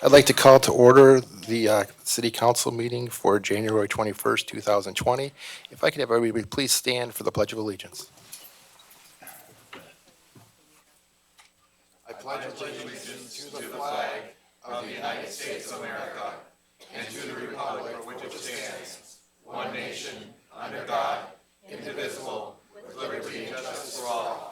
I'd like to call to order the City Council meeting for January 21st, 2020. If I could have everybody please stand for the Pledge of Allegiance. I pledge allegiance to the flag of the United States of America and to the republic for which it stands, one nation, under God, indivisible, with liberty and justice for all.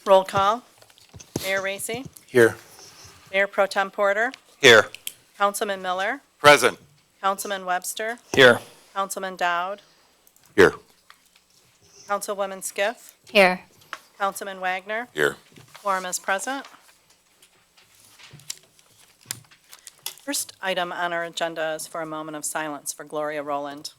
Roll call. Mayor Racy, Here. Mayor Pro Tem Porter, Here. Councilman Miller, Present. Councilman Webster, Here. Councilman Dowd, Here. Councilwoman Skiff, Here. Councilman Wagner. Here. Quorum is present. First item on our agenda is for a moment of silence for Gloria Rowland.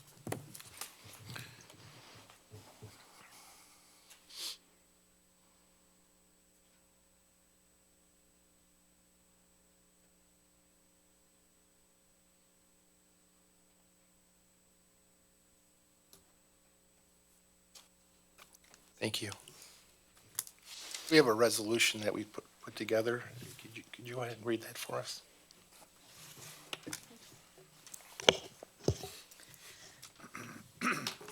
Thank you. We have a resolution that we put together. Could you go ahead and read that for us?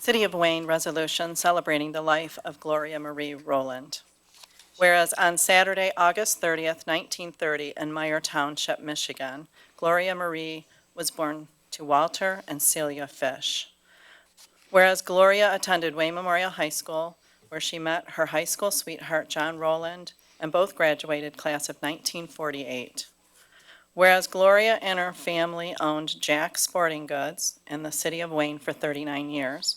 City of Wayne resolution celebrating the life of Gloria Marie Rowland. Whereas on Saturday, August 30th, 1930, in Meyer Township, Michigan, Gloria Marie was born to Walter and Celia Fish. Whereas Gloria attended Wayne Memorial High School, where she met her high school sweetheart, John Rowland, and both graduated class of 1948. Whereas Gloria and her family owned Jack's Sporting Goods in the city of Wayne for 39 years,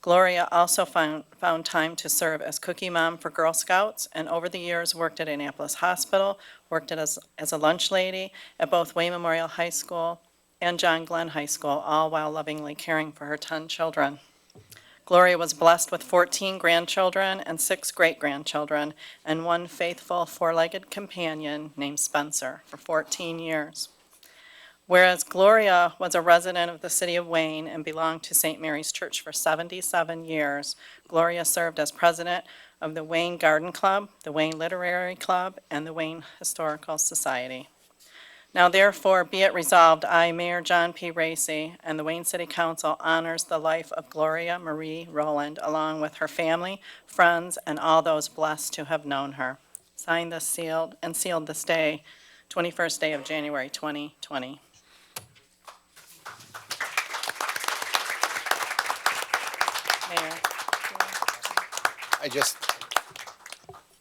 Gloria also found time to serve as cookie mom for Girl Scouts, and over the years worked at Annapolis Hospital, worked as a lunch lady at both Wayne Memorial High School and John Glenn High School, all while lovingly caring for her 10 children. Gloria was blessed with 14 grandchildren and 6 great-grandchildren, and one faithful four-legged companion named Spencer for 14 years. Whereas Gloria was a resident of the city of Wayne and belonged to St. Mary's Church for 77 years, Gloria served as president of the Wayne Garden Club, the Wayne Literary Club, and the Wayne Historical Society. Now therefore be it resolved, I, Mayor John P. Racy, and the Wayne City Council honors the life of Gloria Marie Rowland, along with her family, friends, and all those blessed to have known her. Signed this sealed this day, 21st day of January 2020. Mayor.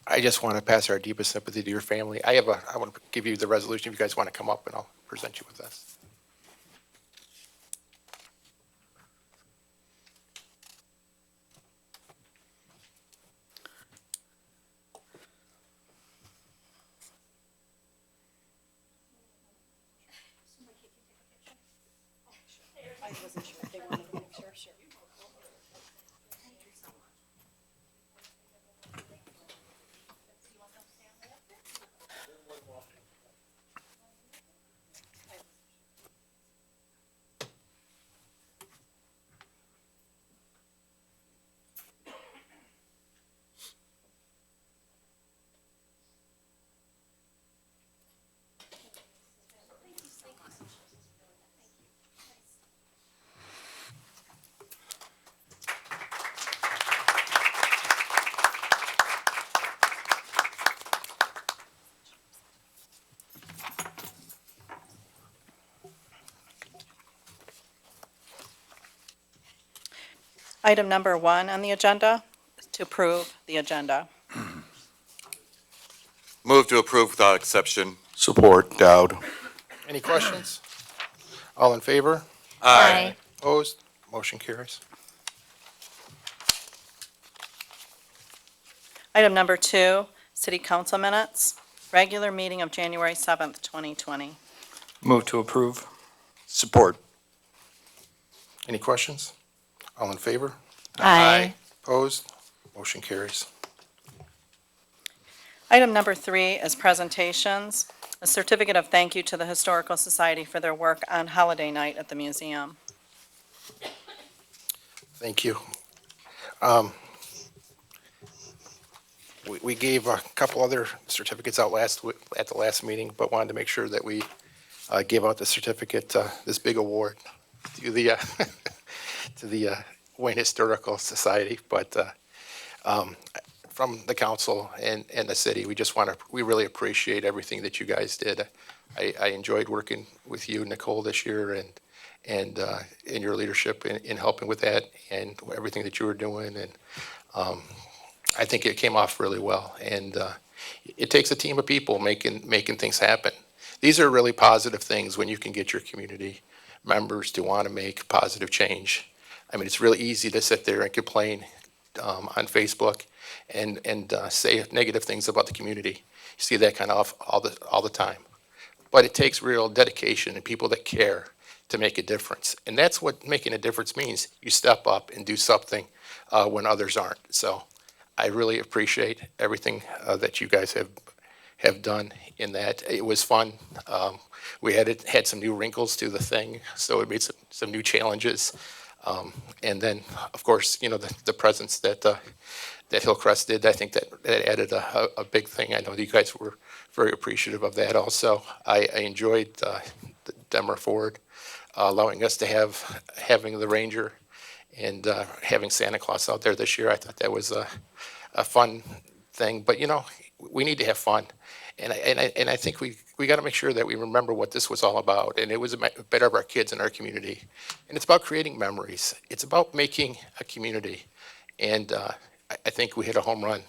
I just want to pass our deepest sympathy to your family. I want to give you the resolution if you guys want to come up, and I'll present you with this. Item number 1 on the agenda, is to approve the agenda. Move to approve without exception. Support, Dowd. Any questions? All in favor? Aye. Opposed? Motion carries. Item number 2, City Council minutes, regular meeting of January 7th, 2020. Move to approve. Support. Any questions? All in favor? Aye. Opposed? Motion carries. Item number 3 is presentations, a certificate of thank you to the Historical Society for their work on holiday night at the museum. Thank you. We gave a couple other certificates out at the last meeting, but wanted to make sure that we gave out the certificate, this big award to the, to the Wayne Historical Society. But from the council and the city, we really appreciate everything that you guys did. I enjoyed working with you, Nicole, this year, and in your leadership in helping with that and everything that you were doing. And I think it came off really well. And it takes a team of people making things happen. These are really positive things when you can get your community members to want to make positive change. I mean, it's really easy to sit there and complain on Facebook and say negative things about the community. You see that kind of all the time. But it takes real dedication and people that care to make a difference. And that's what making a difference means. You step up and do something when others aren't. So I really appreciate everything that you guys have done in that. It was fun. We had some new wrinkles to the thing, so it made some new challenges. And then, of course, the presence that Hillcrest did, I think that added a big thing. I know you guys were very appreciative of that also. I enjoyed Demmer Ford allowing us to having the Ranger and having Santa Claus out there this year. I thought that was a fun thing. But, we need to have fun. And I think we got to make sure that we remember what this was all about. And it was better of our kids and our community. And it's about creating memories. It's about making a community. And I think we hit a home run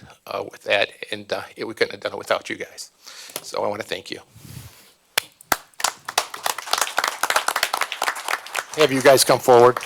with that. And we couldn't have done it without you guys. So I want to thank you. Have you guys come forward?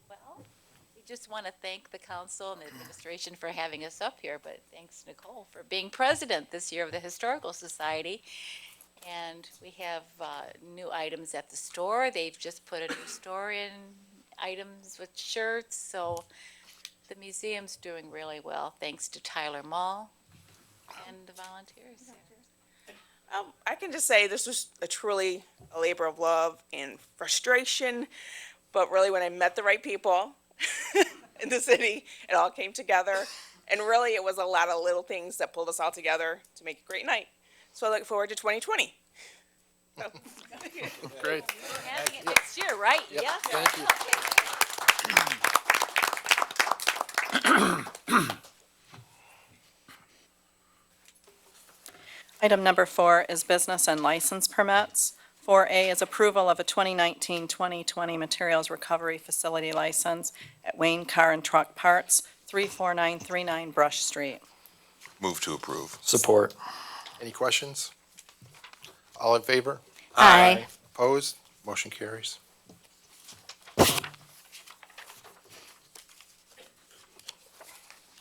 Well, we just want to thank the council and the administration for having us up here, but thanks, Nicole, for being president this year of the Historical Society. And we have new items at the store. They've just put a new store in, items with shirts, so the museum's doing really well, thanks to Tyler Mall and the volunteers. I can just say this was truly a labor of love and frustration, but really when I met the right people in the city, it all came together. And really, it was a lot of little things that pulled us all together to make a great night. So I look forward to 2020. Great. We're having it next year, right? Yep, Yeah. thank you. Item number 4 is business and license permits. 4A is approval of a 2019-2020 materials recovery facility license at Wayne Car and Truck Parts, 34939 Brush Street. Move to approve. Support. Any questions? All in favor? Aye. Opposed? Motion carries.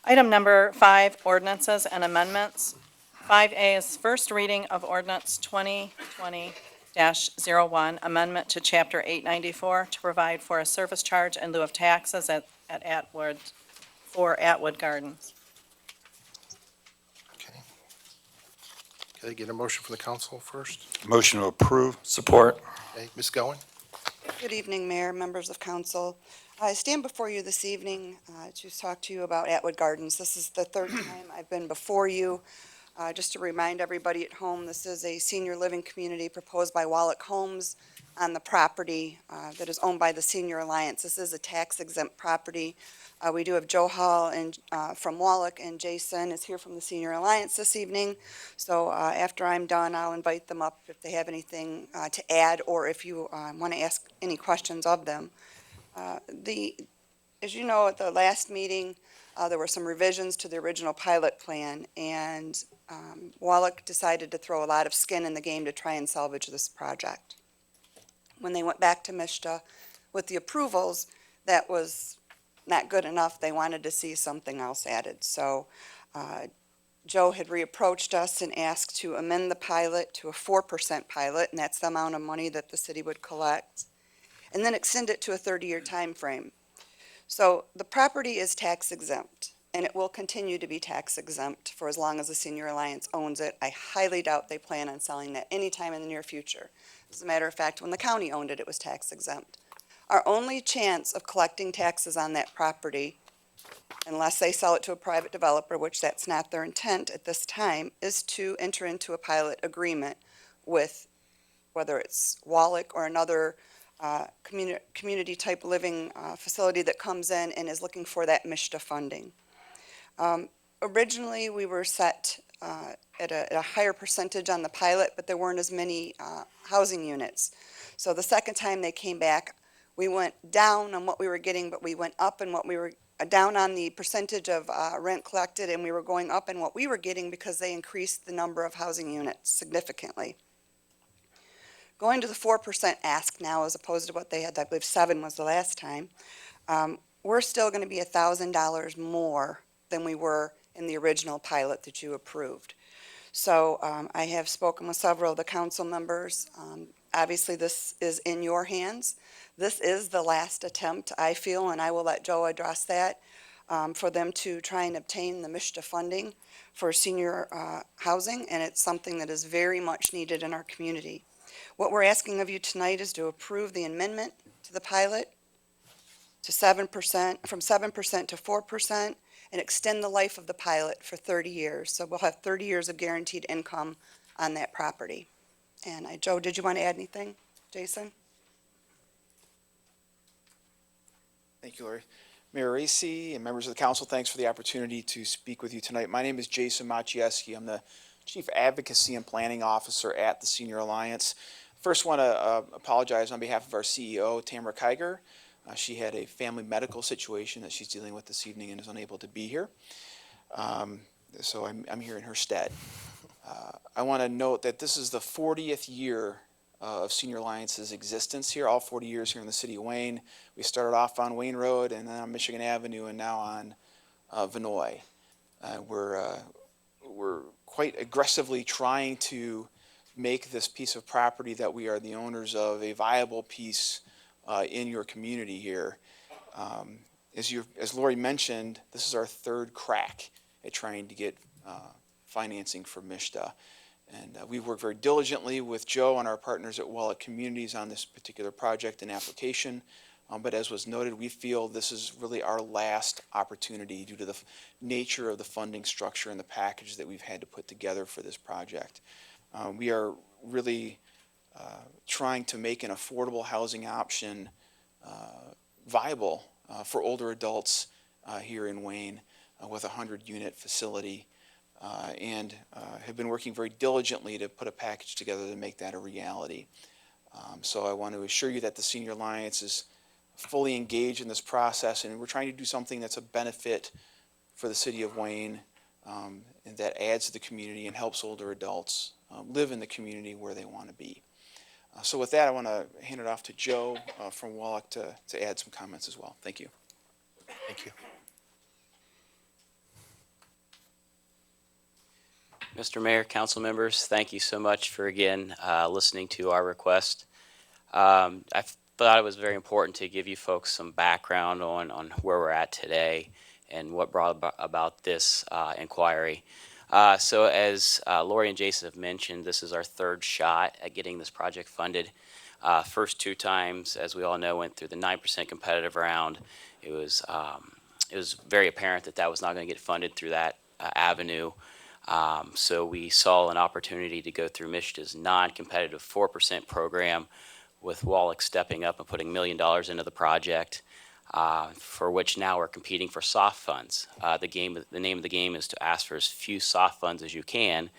Item number 5, ordinances and amendments. 5A is first reading of ordinance 2020-01, amendment to Chapter 894 to provide for a service charge in lieu of taxes at Atwood, for Atwood Gardens. Okay. Can I get a motion from the council first? Motion to approve. Support. Okay, Ms. Goen? Good evening, Mayor, members of council. I stand before you this evening to talk to you about Atwood Gardens. This is the third time I've been before you. Just to remind everybody at home, this is a senior living community proposed by Wallach Homes on the property that is owned by the Senior Alliance. This is a tax-exempt property. We do have Joe Hall and from Wallach, and Jason is here from the Senior Alliance this evening. So after I'm done, I'll invite them up if they have anything to add, or if you want to ask any questions of them. The as you know, at the last meeting, there were some revisions to the original pilot plan, and Wallach decided to throw a lot of skin in the game to try and salvage this project. When they went back to MISTA with the approvals, that was not good enough. They wanted to see something else added. So Joe had reapproached us and asked to amend the pilot to a 4% pilot, and that's the amount of money that the city would collect, and then extend it to a 30-year time frame. So the property is tax exempt, and it will continue to be tax exempt for as long as the Senior Alliance owns it. I highly doubt they plan on selling that anytime in the near future. As a matter of fact, when the county owned it, it was tax exempt. Our only chance of collecting taxes on that property, unless they sell it to a private developer, which that's not their intent at this time, is to enter into a pilot agreement with, whether it's Wallach or another community-type living facility that comes in and is looking for that MISTA funding. Originally, we were set at a higher percentage on the pilot, but there weren't as many housing units. So the second time they came back, we went down on what we were getting, but we went up in what we were down on the percentage of rent collected, and we were going up in what we were getting because they increased the number of housing units significantly. Going to the 4% ask now as opposed to what they had, I believe 7 was the last time, we're still going to be $1,000 more than we were in the original pilot that you approved. So I have spoken with several of the council members. Obviously, this is in your hands. This is the last attempt, I feel, and I will let Joe address that, for them to try and obtain the MISTA funding for senior housing, and it's something that is very much needed in our community. What we're asking of you tonight is to approve the amendment to the pilot to 7%, from 7% to 4%, and extend the life of the pilot for 30 years. So we'll have 30 years of guaranteed income on that property. And Joe, did you want to add anything? Jason? Thank you, Lori. Mayor Racy and members of the council, thanks for the opportunity to speak with you tonight. My name is Jason Maciejewski. I'm the Chief Advocacy and Planning Officer at the Senior Alliance. First, want to apologize on behalf of our CEO, Tamara Kiger. She had a family medical situation that she's dealing with this evening and is unable to be here. So I'm here in her stead. I want to note that this is the 40th year of Senior Alliance's existence here, all 40 years here in the city of Wayne. We started off on Wayne Road and then on Michigan Avenue and now on Vinoy. We're quite aggressively trying to make this piece of property that we are the owners of a viable piece in your community here. As Lori mentioned, this is our third crack at trying to get financing for MISTA. And we've worked very diligently with Joe and our partners at Wallach Communities on this particular project and application. But as was noted, we feel this is really our last opportunity due to the nature of the funding structure and the package that we've had to put together for this project. We are really trying to make an affordable housing option viable for older adults here in Wayne with a 100-unit facility. And have been working very diligently to put a package together to make that a reality. So I want to assure you that the Senior Alliance is fully engaged in this process, and we're trying to do something that's a benefit for the city of Wayne, and that adds to the community and helps older adults live in the community where they want to be. So with that, I want to hand it off to Joe from Wallach to add some comments as well. Thank you. Thank you. Mr. Mayor, council members, thank you so much for again listening to our request. I thought it was very important to give you folks some background on where we're at today and what brought about this inquiry. So as Lori and Jason have mentioned, this is our third shot at getting this project funded. First 2 times, as we all know, went through the 9% competitive round. It was very apparent that that was not going to get funded through that avenue. So we saw an opportunity to go through MISTA's non-competitive 4% program, with Wallach stepping up and putting $1 million into the project, for which now we're competing for soft funds. The name of the game is to ask for as few soft funds as you can,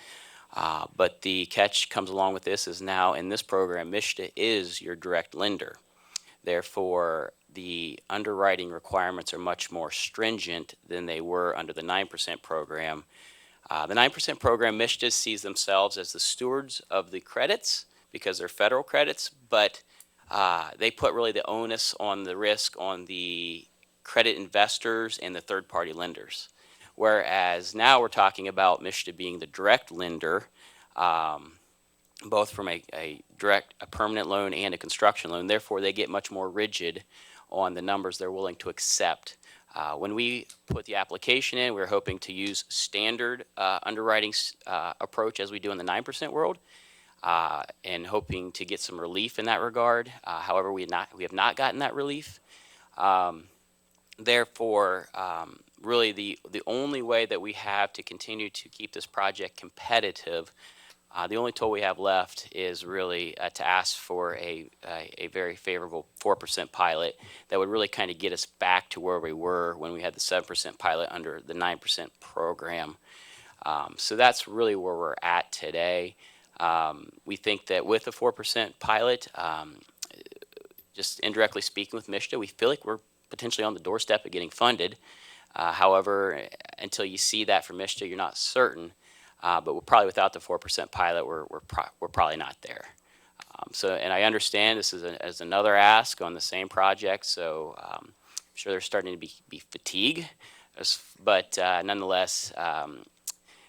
but the catch comes along with this is now in this program, MISTA is your direct lender. Therefore, the underwriting requirements are much more stringent than they were under the 9% program. The 9% program, Michigan sees themselves as the stewards of the credits because they're federal credits, but they put really the onus on the risk on the credit investors and the third-party lenders. Whereas now we're talking about Michigan being the direct lender, both from a permanent loan and a construction loan. Therefore, they get much more rigid on the numbers they're willing to accept. When we put the application in, we were hoping to use standard underwriting approach as we do in the 9% world, and hoping to get some relief in that regard. However, we have not gotten that relief. Therefore, really the only way that we have to continue to keep this project competitive, the only tool we have left is really to ask for a very favorable 4% pilot that would really kind of get us back to where we were when we had the 7% pilot under the 9% program. So that's really where we're at today. We think that with the 4% pilot, just indirectly speaking with MSHDA, we feel like we're potentially on the doorstep of getting funded. However, until you see that from MSHDA, you're not certain. But we're probably without the 4% pilot, we're probably not there. And I understand this is another ask on the same project, so I'm sure there's starting to be fatigue. But nonetheless,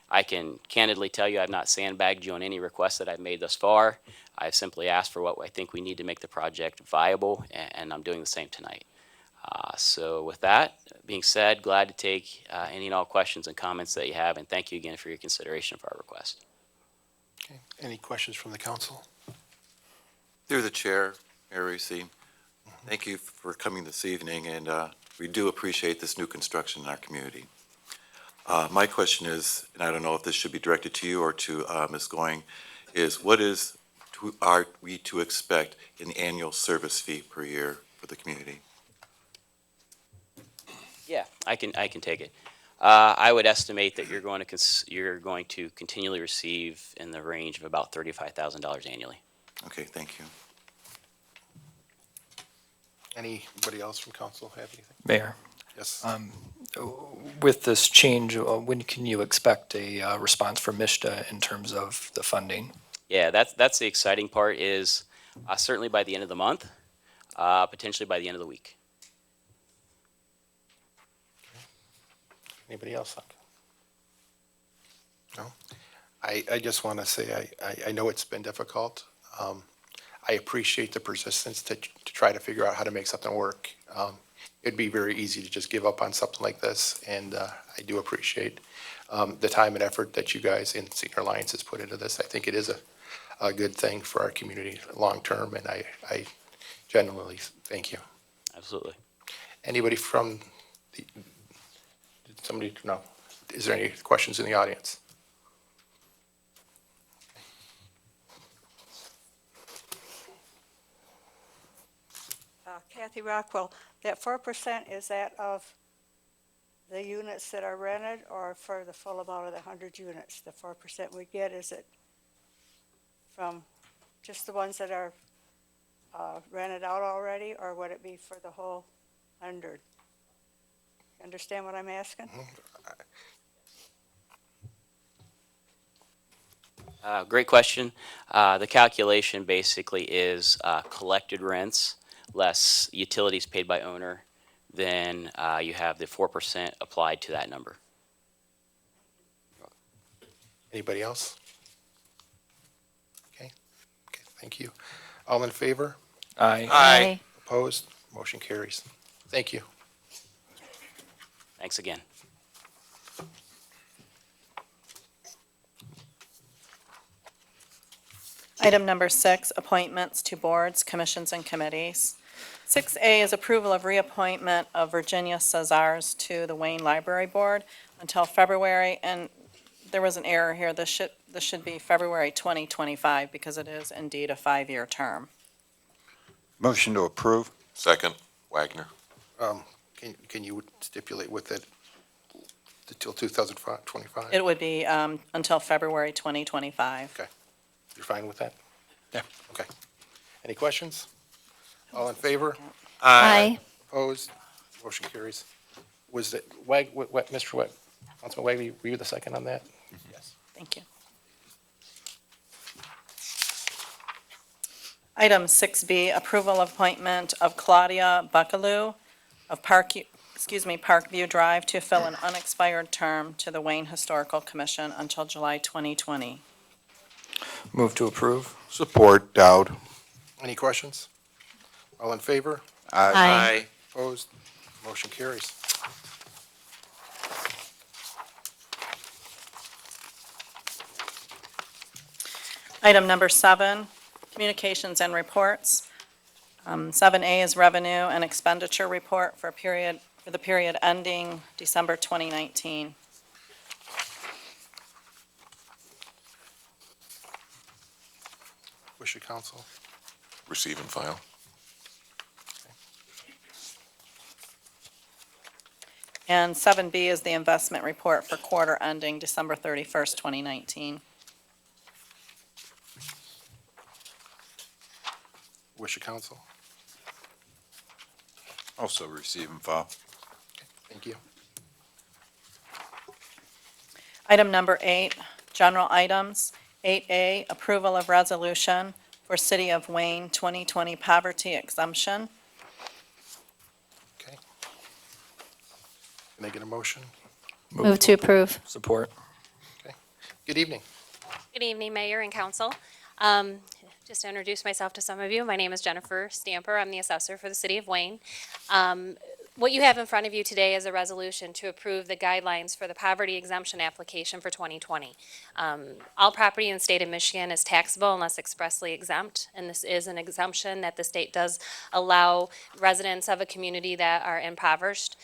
I can candidly tell you I've not sandbagged you on any requests that I've made thus far. I've simply asked for what I think we need to make the project viable, and I'm doing the same tonight. So with that being said, glad to take any and all questions and comments that you have, and thank you again for your consideration of our request. Okay. Any questions from the council? Through the chair, Mayor Reese, thank you for coming this evening, and we do appreciate this new construction in our community. My question is, and I don't know if this should be directed to you or to Ms. Going, is what are we to expect in annual service fee per year for the community? Yeah, I can take it. I would estimate that you're going to continually receive in the range of about $35,000 annually. Okay, thank you. Anybody else from council have anything? Mayor, Yes. with this change, when can you expect a response from MSHDA in terms of the funding? Yeah, that's the exciting part is certainly by the end of the month, potentially by the end of the week. Anybody else? No? I just want to say, I know it's been difficult. I appreciate the persistence to try to figure out how to make something work. It'd be very easy to just give up on something like this, and I do appreciate the time and effort that you guys in Senior Alliance has put into this. I think it is a good thing for our community long-term, and I genuinely thank you. Absolutely. Anybody from no? Is there any questions in the audience? Kathy Rockwell, that 4%, is that of the units that are rented or for the full amount of the 100 units? The 4% we get, is it from just the ones that are rented out already, or would it be for the whole 100? Understand what I'm asking? Great question. The calculation basically is collected rents less utilities paid by owner. Then you have the 4% applied to that number. Anybody else? Okay, thank you. All in favor? Aye. Aye. Opposed? Motion carries. Thank you. Thanks again. Item number 6, appointments to boards, commissions, and committees. 6A is approval of reappointment of Virginia Cesars to the Wayne Library Board until February, and there was an error here. This should be February 2025 because it is indeed a 5-year term. Motion to approve. Second, Wagner. Can you stipulate with it until 2025? It would be until February 2025. Okay. You're fine with that? Yeah. Okay. Any questions? All in favor? Aye. Opposed? Motion carries. Was it Mr. Wag, Councilman Wagner, were you the second on that? Yes. Thank you. Item 6B, approval of appointment of Claudia Buckaloo of Parkview Drive to fill an unexpired term to the Wayne Historical Commission until July 2020. Move to approve. Support, Dowd. Any questions? All in favor? Aye. Opposed? Motion carries. Item number 7, communications and reports. 7A is revenue and expenditure report for the period ending December 2019. Wish of council. Receive and file. And 7B is the investment report for quarter ending December 31st, 2019. Wish of council. Also receive and file. Thank you. Item number 8, general items. 8A, approval of resolution for City of Wayne 2020 poverty exemption. Okay. Can I get a motion? Move to approve. Support. Good evening. Good evening, Mayor and Council. Just to introduce myself to some of you, my name is Jennifer Stamper. I'm the assessor for the City of Wayne. What you have in front of you today is a resolution to approve the guidelines for the poverty exemption application for 2020. All property in the state of Michigan is taxable unless expressly exempt, and this is an exemption that the state does allow residents of a community that are impoverished.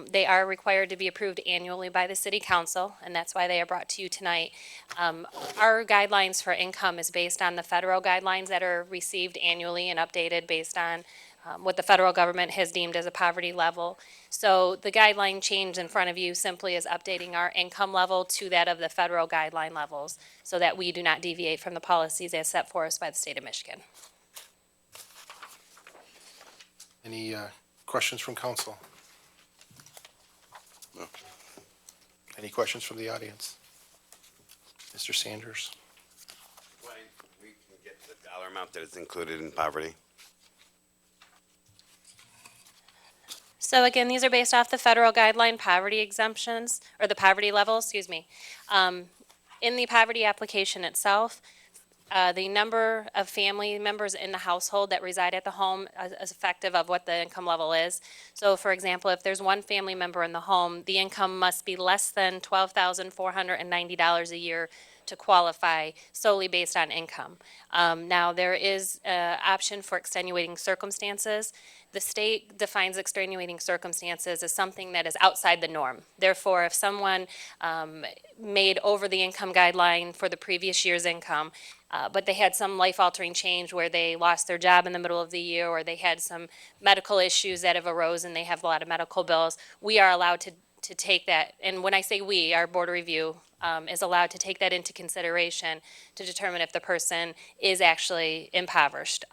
They are required to be approved annually by the City Council, and that's why they are brought to you tonight. Our guidelines for income is based on the federal guidelines that are received annually and updated based on what the federal government has deemed as a poverty level. So the guideline change in front of you simply is updating our income level to that of the federal guideline levels so that we do not deviate from the policies as set for us by the state of Michigan. Any questions from council? No. Any questions from the audience? Mr. Sanders? When we can get the dollar amount that is included in poverty? So again, these are based off the federal guideline poverty exemptions, or the poverty level, excuse me. In the poverty application itself, the number of family members in the household that reside at the home is effective of what the income level is. So for example, if there's one family member in the home, the income must be less than $12,490 a year to qualify solely based on income. Now, there is an option for extenuating circumstances. The state defines extenuating circumstances as something that is outside the norm. Therefore, if someone made over the income guideline for the previous year's income, but they had some life-altering change where they lost their job in the middle of the year, or they had some medical issues that have arose and they have a lot of medical bills, we are allowed to take that. And when I say we, our board of review is allowed to take that into consideration to determine if the person is actually impoverished.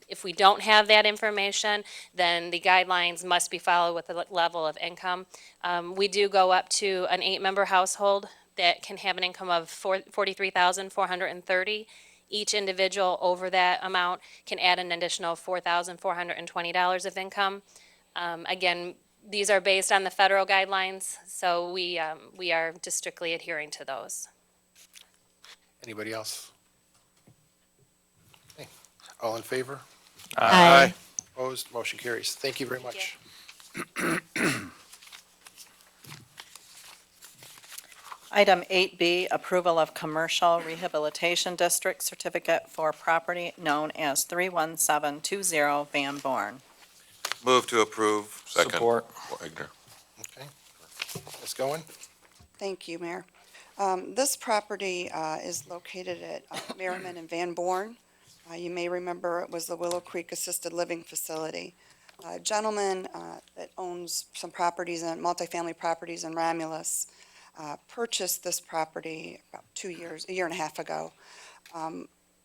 If we don't have that information, then the guidelines must be followed with a level of income. We do go up to an 8-member household that can have an income of $43,430. Each individual over that amount can add an additional $4,420 of income. Again, these are based on the federal guidelines, so we are just strictly adhering to those. Anybody else? Okay. All in favor? Aye. Opposed? Motion carries. Thank you very much. Item 8B, approval of commercial rehabilitation district certificate for property known as 31720 Van Born. Move to approve. Second. Support. Wagner. Okay. Ms. Goen? Thank you, Mayor. This property is located at Merriman and Van Born. You may remember it was the Willow Creek Assisted Living Facility. A gentleman that owns some properties and multifamily properties in Romulus purchased this property about a year and a half ago.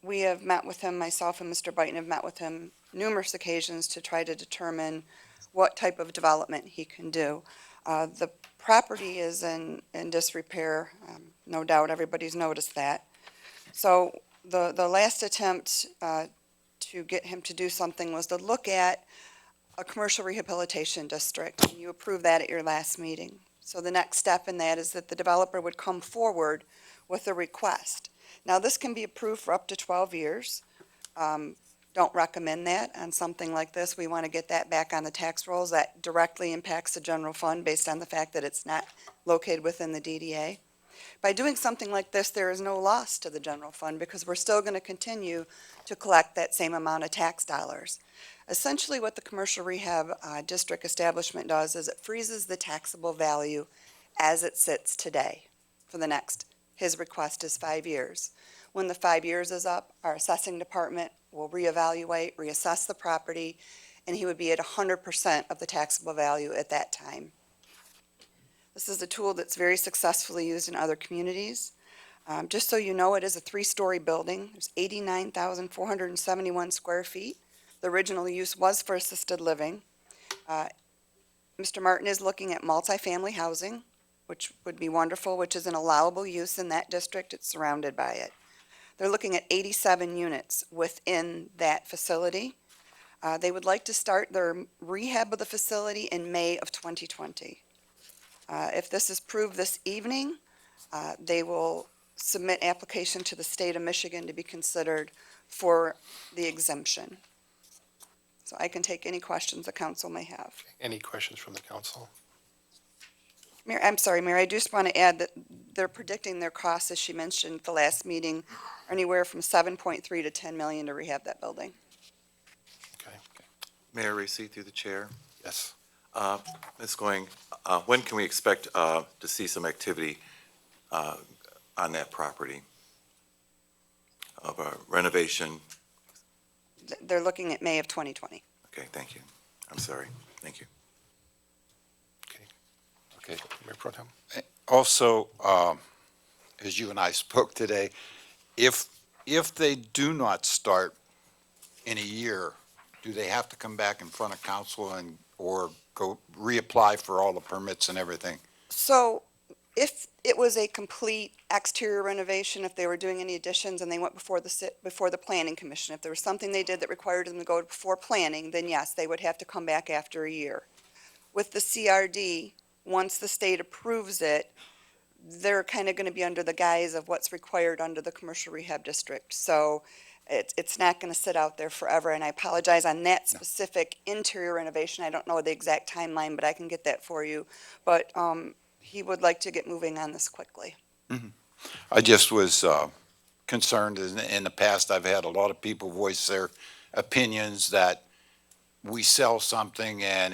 We have met with him, myself and Mr. Byton have met with him numerous occasions to try to determine what type of development he can do. The property is in disrepair, no doubt everybody's noticed that. So the last attempt to get him to do something was to look at a commercial rehabilitation district, and you approved that at your last meeting. So the next step in that is that the developer would come forward with a request. Now, this can be approved for up to 12 years. Don't recommend that on something like this. We want to get that back on the tax rolls. That directly impacts the general fund based on the fact that it's not located within the DDA. By doing something like this, there is no loss to the general fund because we're still going to continue to collect that same amount of tax dollars. Essentially, what the commercial rehab district establishment does is it freezes the taxable value as it sits today for the next. His request is 5 years. When the 5 years is up, our assessing department will reevaluate, reassess the property, and he would be at 100% of the taxable value at that time. This is a tool that's very successfully used in other communities. Just so you know, it is a 3-story building. There's 89,471 square feet. The original use was for assisted living. Mr. Martin is looking at multifamily housing, which would be wonderful, which is an allowable use in that district. It's surrounded by it. They're looking at 87 units within that facility. They would like to start their rehab of the facility in May of 2020. If this is approved this evening, they will submit application to the state of Michigan to be considered for the exemption. So I can take any questions the council may have. Any questions from the council? Mayor, I'm sorry, Mayor, I just want to add that they're predicting their costs, as she mentioned at the last meeting, are anywhere from 7.3 to 10 million to rehab that building. Okay, Mayor Reese, through the chair. yes. Ms. Going, when can we expect to see some activity on that property of a renovation? They're looking at May of 2020. Okay, thank you. I'm sorry. Thank you. Okay, Mayor Pro Tem. Also, as you and I spoke today, if they do not start in a year, do they have to come back in front of council or go reapply for all the permits and everything? So if it was a complete exterior renovation, if they were doing any additions and they went before the planning commission, if there was something they did that required them to go before planning, then yes, they would have to come back after a year. With the CRD, once the state approves it, they're kind of going to be under the guise of what's required under the commercial rehab district. So it's not going to sit out there forever, and I apologize on that specific interior renovation. I don't know the exact timeline, but I can get that for you. But he would like to get moving on this quickly. I just was concerned, in the past, I've had a lot of people voice their opinions that we sell something and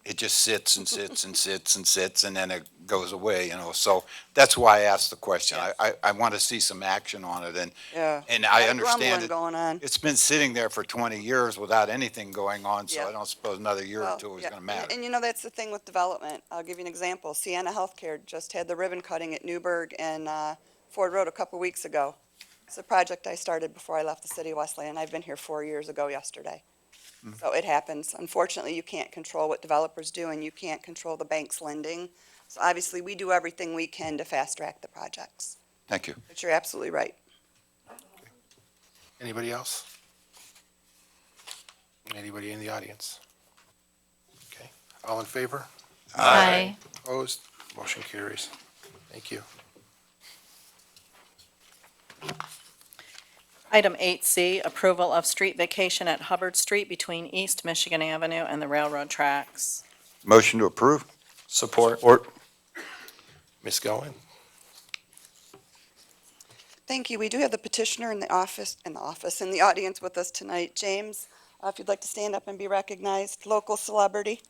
it just sits and sits and sits and sits and then it goes away, so that's why I asked the question. I want to see some action on it, Yeah. and I understand Grumbling it. going on. It's been sitting there for 20 years without anything going on, so Yeah. I don't suppose another year or Well, two is yeah. going to matter. And that's the thing with development. I'll give you an example. Sienna Healthcare just had the ribbon cutting at Newburgh and Ford Road a couple weeks ago. It's a project I started before I left the city of Wesleyan. I've been here 4 years ago yesterday. So it happens. Unfortunately, you can't control what developers do, and you can't control the bank's lending. So obviously, we do everything we can to fast track the projects. Thank you. But you're absolutely right. Anybody else? Anybody in the audience? Okay, all in favor? Aye. Opposed? Motion carries. Thank you. Item 8C, approval of street vacation at Hubbard Street between East Michigan Avenue and the railroad tracks. Motion to approve? Support. Ms. Goen? Thank you. We do have the petitioner in the audience with us tonight. James, if you'd like to stand up and be recognized, local celebrity.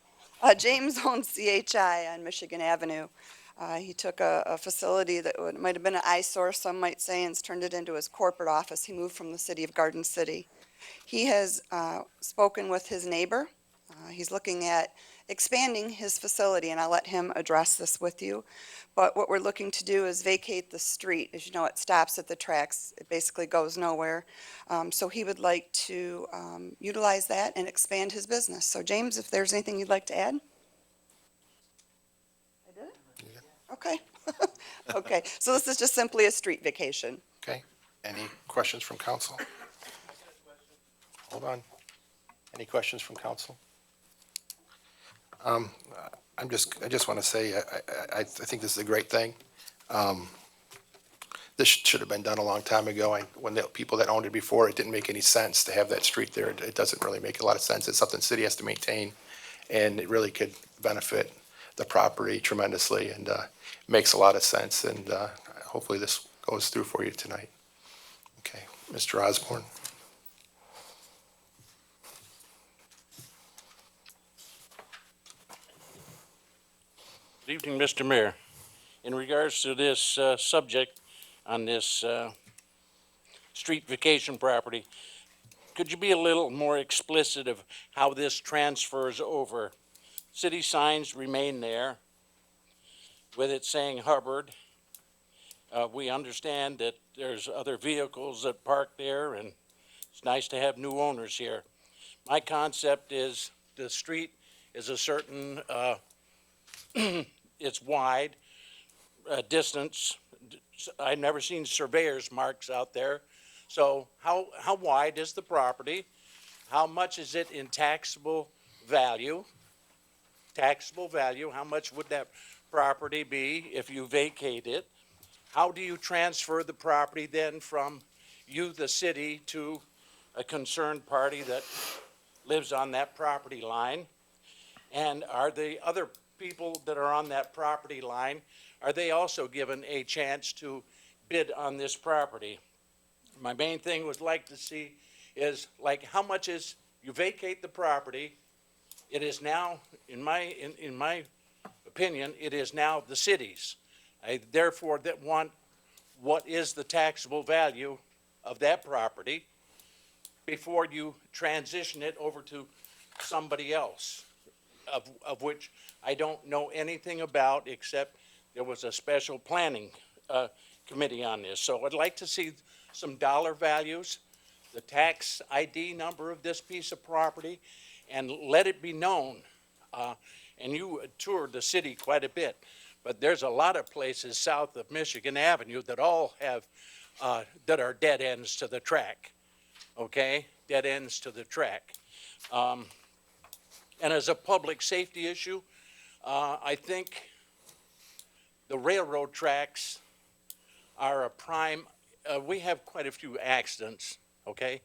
James owns CHI on Michigan Avenue. He took a facility that might have been an eyesore, some might say, and turned it into his corporate office. He moved from the city of Garden City. He has spoken with his neighbor. He's looking at expanding his facility, and I'll let him address this with you. But what we're looking to do is vacate the street. As you know, it stops at the tracks. It basically goes nowhere. So he would like to utilize that and expand his business. So James, if there's anything you'd like to add? I did it? Okay. Okay, so this is just simply a street vacation. Okay, any questions from council? Hold on. Any questions from council? I just want to say, I think this is a great thing. This should have been done a long time ago. When the people that owned it before, it didn't make any sense to have that street there. It doesn't really make a lot of sense. It's something the city has to maintain, and it really could benefit the property tremendously, and makes a lot of sense, and hopefully this goes through for you tonight. Okay, Mr. Osborne. Good evening, Mr. Mayor. In regards to this subject on this street vacation property, could you be a little more explicit of how this transfers over? City signs remain there with it saying Hubbard. We understand that there's other vehicles that park there, and it's nice to have new owners here. My concept is the street is a certain it's wide, distance. I've never seen surveyor's marks out there. So how wide is the property? How much is it in taxable value? Taxable value, how much would that property be if you vacate it? How do you transfer the property then from you, the city, to a concerned party that lives on that property line? And are the other people that are on that property line, are they also given a chance to bid on this property? My main thing would like to see is, like, how much is, you vacate the property, it is now, in my opinion, it is now the city's. I therefore want what is the taxable value of that property before you transition it over to somebody else, of which I don't know anything about, except there was a special planning committee on this. So I'd like to see some dollar values, the tax ID number of this piece of property, and let it be known. And you toured the city quite a bit, but there's a lot of places south of Michigan Avenue that all have, that are dead ends to the track, okay? Dead ends to the track. And as a public safety issue, I think the railroad tracks are a prime, we have quite a few accidents, okay?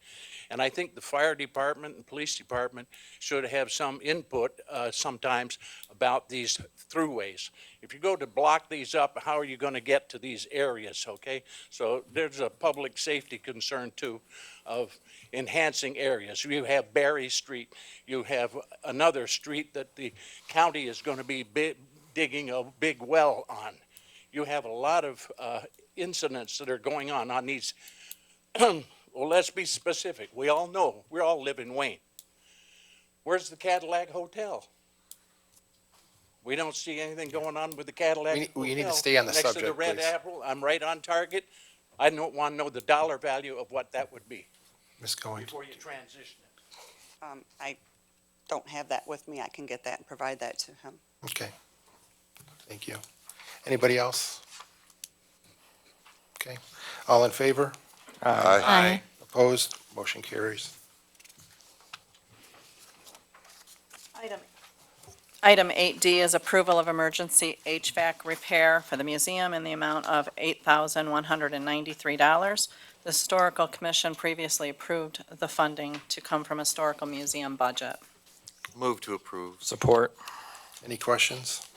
And I think the fire department and police department should have some input sometimes about these throughways. If you're going to block these up, how are you going to get to these areas, okay? So there's a public safety concern too of enhancing areas. You have Berry Street, you have another street that the county is going to be digging a big well on. You have a lot of incidents that are going on these. Well, let's be specific. We all know, we all live in Wayne. Where's the Cadillac Hotel? We don't see anything going on with the Cadillac Hotel. We need to stay on the subject, Next to the Red please. Apple, I'm right on target. I don't want to know the dollar value of what that would be Ms. Cohen. before you transition it. I don't have that with me. I can get that and provide that to him. Okay. Thank you. Anybody else? Okay. All in favor? Aye. Opposed? Motion carries. Item 8D is approval of emergency HVAC repair for the museum in the amount of $8,193. The Historical Commission previously approved the funding to come from Historical Museum budget. Move to approve. Support. Any questions?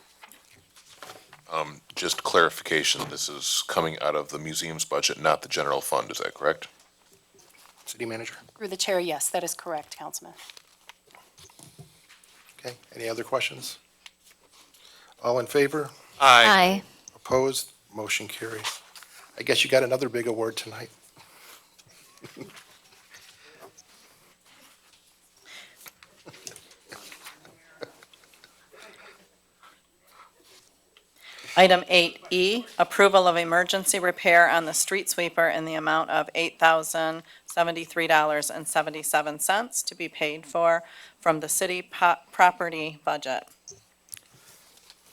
Just clarification, this is coming out of the museum's budget, not the general fund, is that correct? City manager? Through the chair, yes, that is correct, Councilman. Okay. Any other questions? All in favor? Aye. Opposed? Motion carries. I guess you got another big award tonight. Item 8E, approval of emergency repair on the street sweeper in the amount of $8,073.77 to be paid for from the city property budget.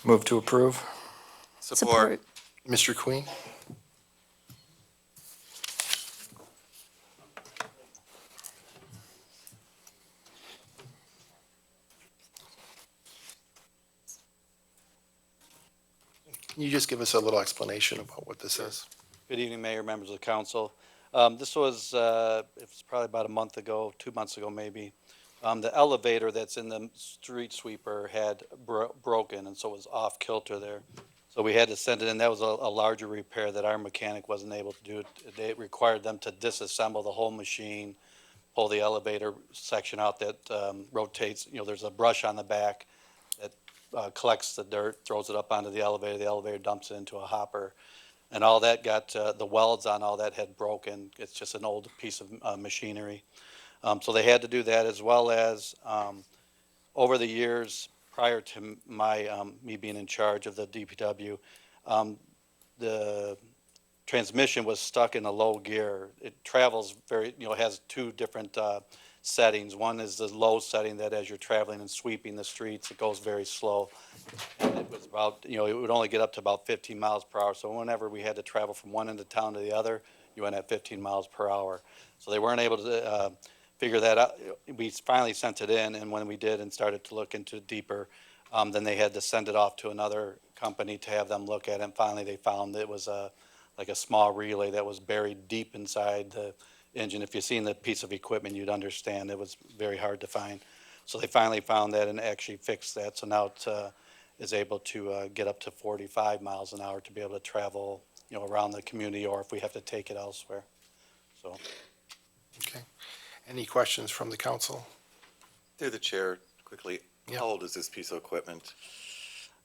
Move to approve. Support. Mr. Queen? Can you just give us a little explanation about what this is? Good evening, Mayor, members of the council. This was, it was probably about a month ago, 2 months ago maybe. The elevator that's in the street sweeper had broken, and so it was off kilter there. So we had to send it in. That was a larger repair that our mechanic wasn't able to do. It required them to disassemble the whole machine, pull the elevator section out that rotates. You know, there's a brush on the back that collects the dirt, throws it up onto the elevator dumps it into a hopper. And all that got, the welds on all that had broken. It's just an old piece of machinery. So they had to do that, as well as over the years prior to me being in charge of the DPW, the transmission was stuck in a low gear. It travels very, has two different settings. One is the low setting that as you're traveling and sweeping the streets, it goes very slow. And it was about, it would only get up to about 15 miles per hour. So whenever we had to travel from one end of town to the other, you went at 15 miles per hour. So they weren't able to figure that out. We finally sent it in, and when we did and started to look into it deeper, then they had to send it off to another company to have them look at it. And finally, they found it was like a small relay that was buried deep inside the engine. If you've seen the piece of equipment, you'd understand it was very hard to find. So they finally found that and actually fixed that. So now it is able to get up to 45 miles an hour to be able to travel, around the community, or if we have to take it elsewhere. So. Okay. Any questions from the council? Through the chair, quickly, Yeah. how old is this piece of equipment?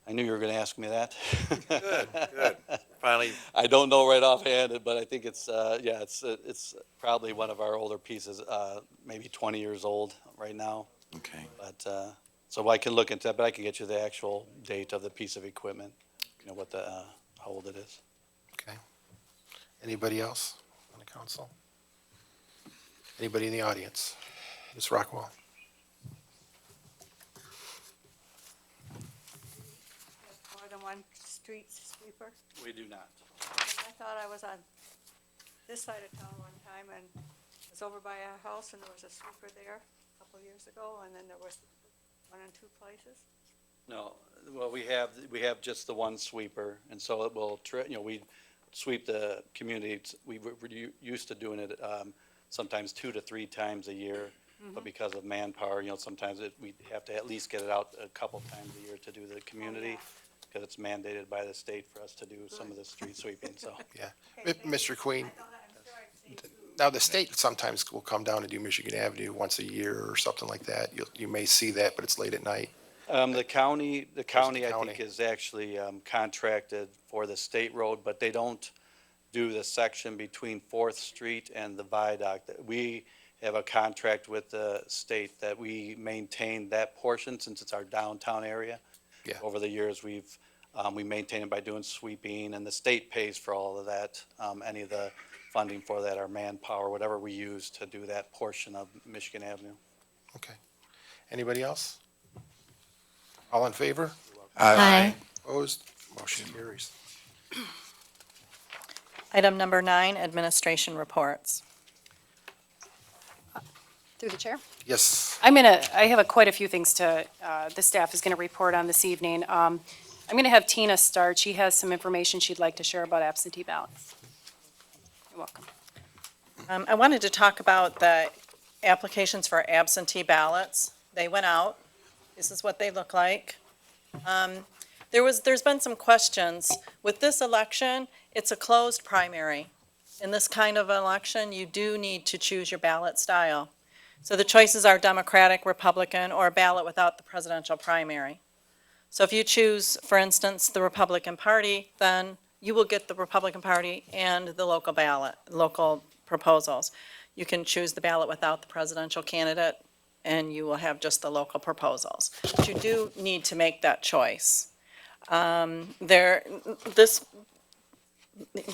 I knew you were going to ask me that. Good, good. Finally, I don't know right offhand, but I think it's it's probably one of our older pieces, maybe 20 years old right now. okay. But so I can look into that, but I can get you the actual date of the piece of equipment, what how old it is. Okay. Anybody else on the council? Anybody in the audience? Ms. Rockwell? More than one street sweeper? We do not. I thought I was on this side of town one time and was over by our house and there was a sweeper there a couple of years ago, and then there was one in two places. No, well, we have just the one sweeper, and so it will, we sweep the community. We were used to doing it sometimes 2 to 3 times a year, but because of manpower, sometimes we have to at least get it out a couple times a year to do the community, because it's mandated by the state for us to do some of the street sweeping, so. Yeah. Mr. Queen, now the state sometimes will come down and do Michigan Avenue once a year or something like that. You may see that, but it's late at night. The county, I county? think, is actually contracted for the state road, but they don't do the section between 4th Street and the viaduct. We have a contract with the state that we maintain that portion since it's our downtown area. Yeah. Over the years, we maintain it by doing sweeping, and the state pays for all of that. Any of the funding for that, our manpower, whatever we use to do that portion of Michigan Avenue. Okay. Anybody else? All in favor? Aye. Opposed? Motion carries. Item number 9, administration reports. Through the chair. Yes. I have quite a few things the staff is going to report on this evening. I'm going to have Tina start. She has some information she'd like to share about absentee ballots. You're welcome. I wanted to talk about the applications for absentee ballots. They went out. This is what they look like. There's been some questions. With this election, it's a closed primary. In this kind of election, you do need to choose your ballot style. So the choices are Democratic, Republican, or a ballot without the presidential primary. So if you choose, for instance, the Republican Party, then you will get the Republican Party and the local ballot, local proposals. You can choose the ballot without the presidential candidate, and you will have just the local proposals. But you do need to make that choice.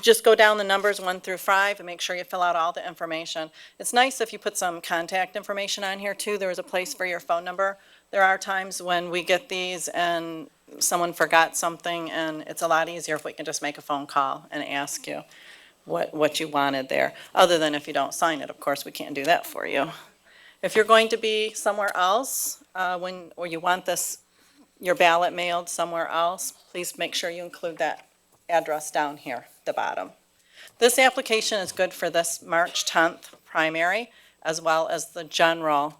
Just go down the numbers 1 through 5 and make sure you fill out all the information. It's nice if you put some contact information on here too. There is a place for your phone number. There are times when we get these and someone forgot something, and it's a lot easier if we can just make a phone call and ask you what you wanted there. Other than if you don't sign it, of course, we can't do that for you. If you're going to be somewhere else, or you want your ballot mailed somewhere else, please make sure you include that address down here at the bottom. This application is good for this March 10th primary, as well as the general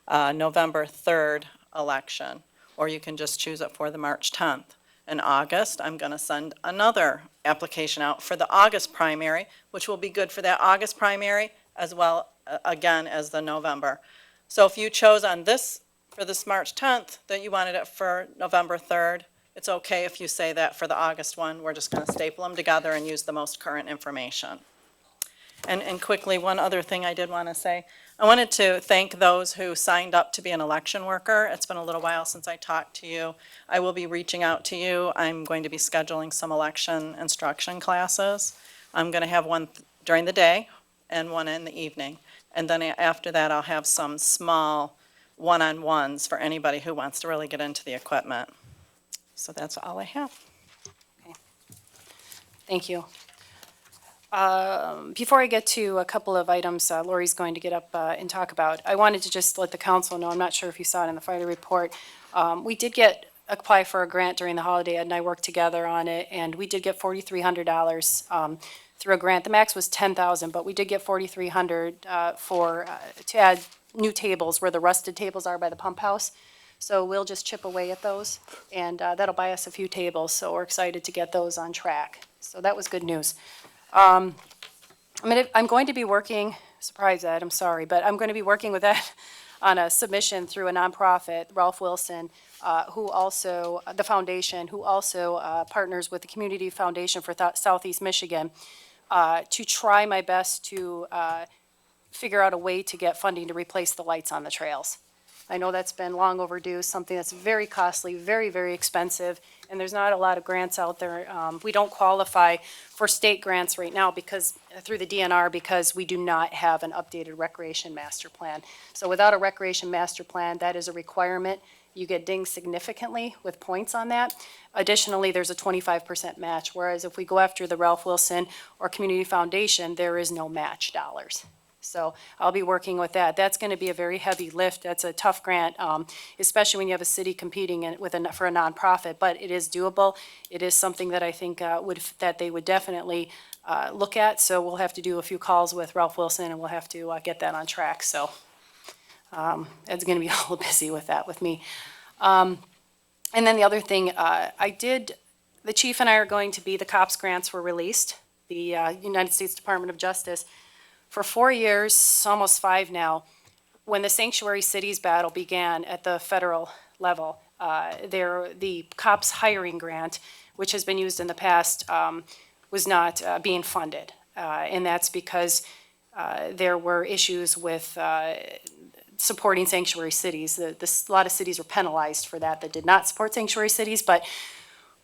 November 3rd election, or you can just choose it for the March 10th. In August, I'm going to send another application out for the August primary, which will be good for that August primary, as well, again, as the November. So if you chose for this March 10th, that you wanted it for November 3rd, it's okay if you say that for the August one. We're just going to staple them together and use the most current information. And quickly, one other thing I did want to say. I wanted to thank those who signed up to be an election worker. It's been a little while since I talked to you. I will be reaching out to you. I'm going to be scheduling some election instruction classes. I'm going to have one during the day and one in the evening. And then after that, I'll have some small one-on-ones for anybody who wants to really get into the equipment. So that's all I have. Thank you. Before I get to a couple of items Lori's going to get up and talk about, I wanted to just let the council know, I'm not sure if you saw it in the Friday report, we did apply for a grant during the holiday, Ed and I worked together on it, and we did get $4,300 through a grant. The max was $10,000, but we did get $4,300 to add new tables where the rusted tables are by the pump house. So we'll just chip away at those, and that'll buy us a few tables, so we're excited to get those on track. So that was good news. I'm going to be working, surprise Ed, I'm sorry, but I'm going to be working with Ed on a submission through a nonprofit, Ralph Wilson, who also, the foundation, who also partners with the Community Foundation for Southeast Michigan, to try my best to figure out a way to get funding to replace the lights on the trails. I know that's been long overdue, something that's very costly, very, very expensive, and there's not a lot of grants out there. We don't qualify for state grants right now through the DNR because we do not have an updated recreation master plan. So without a recreation master plan, that is a requirement. You get dinged significantly with points on that. Additionally, there's a 25% match, whereas if we go after the Ralph Wilson or Community Foundation, there is no match dollars. So I'll be working with that. That's going to be a very heavy lift. That's a tough grant, especially when you have a city competing for a nonprofit, but it is doable. It is something that I think that they would definitely look at. So we'll have to do a few calls with Ralph Wilson, and we'll have to get that on track. So Ed's going to be a little busy with that with me. And then the other thing, the chief and I are going to be, the COPS grants were released, the United States Department of Justice. For 4 years, almost 5 now, when the Sanctuary Cities battle began at the federal level, the COPS hiring grant, which has been used in the past, was not being funded. And that's because there were issues with supporting sanctuary cities. A lot of cities were penalized for that did not support sanctuary cities, but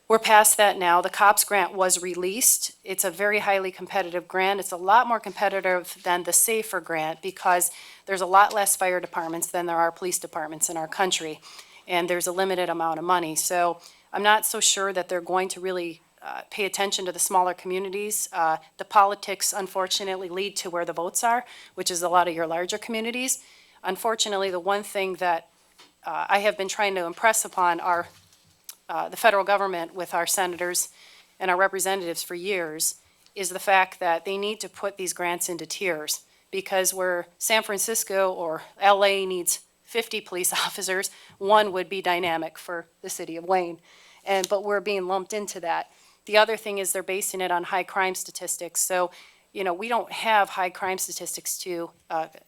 we're past that now. The COPS grant was released. It's a very highly competitive grant. It's a lot more competitive than the SAFER grant because there's a lot less fire departments than there are police departments in our country, and there's a limited amount of money. So I'm not so sure that they're going to really pay attention to the smaller communities. The politics, unfortunately, lead to where the votes are, which is a lot of your larger communities. Unfortunately, the one thing that I have been trying to impress upon the federal government with our senators and our representatives for years is the fact that they need to put these grants into tiers, because where San Francisco or LA needs 50 police officers, one would be dynamic for the city of Wayne. But we're being lumped into that. The other thing is they're basing it on high crime statistics. So, we don't have high crime statistics to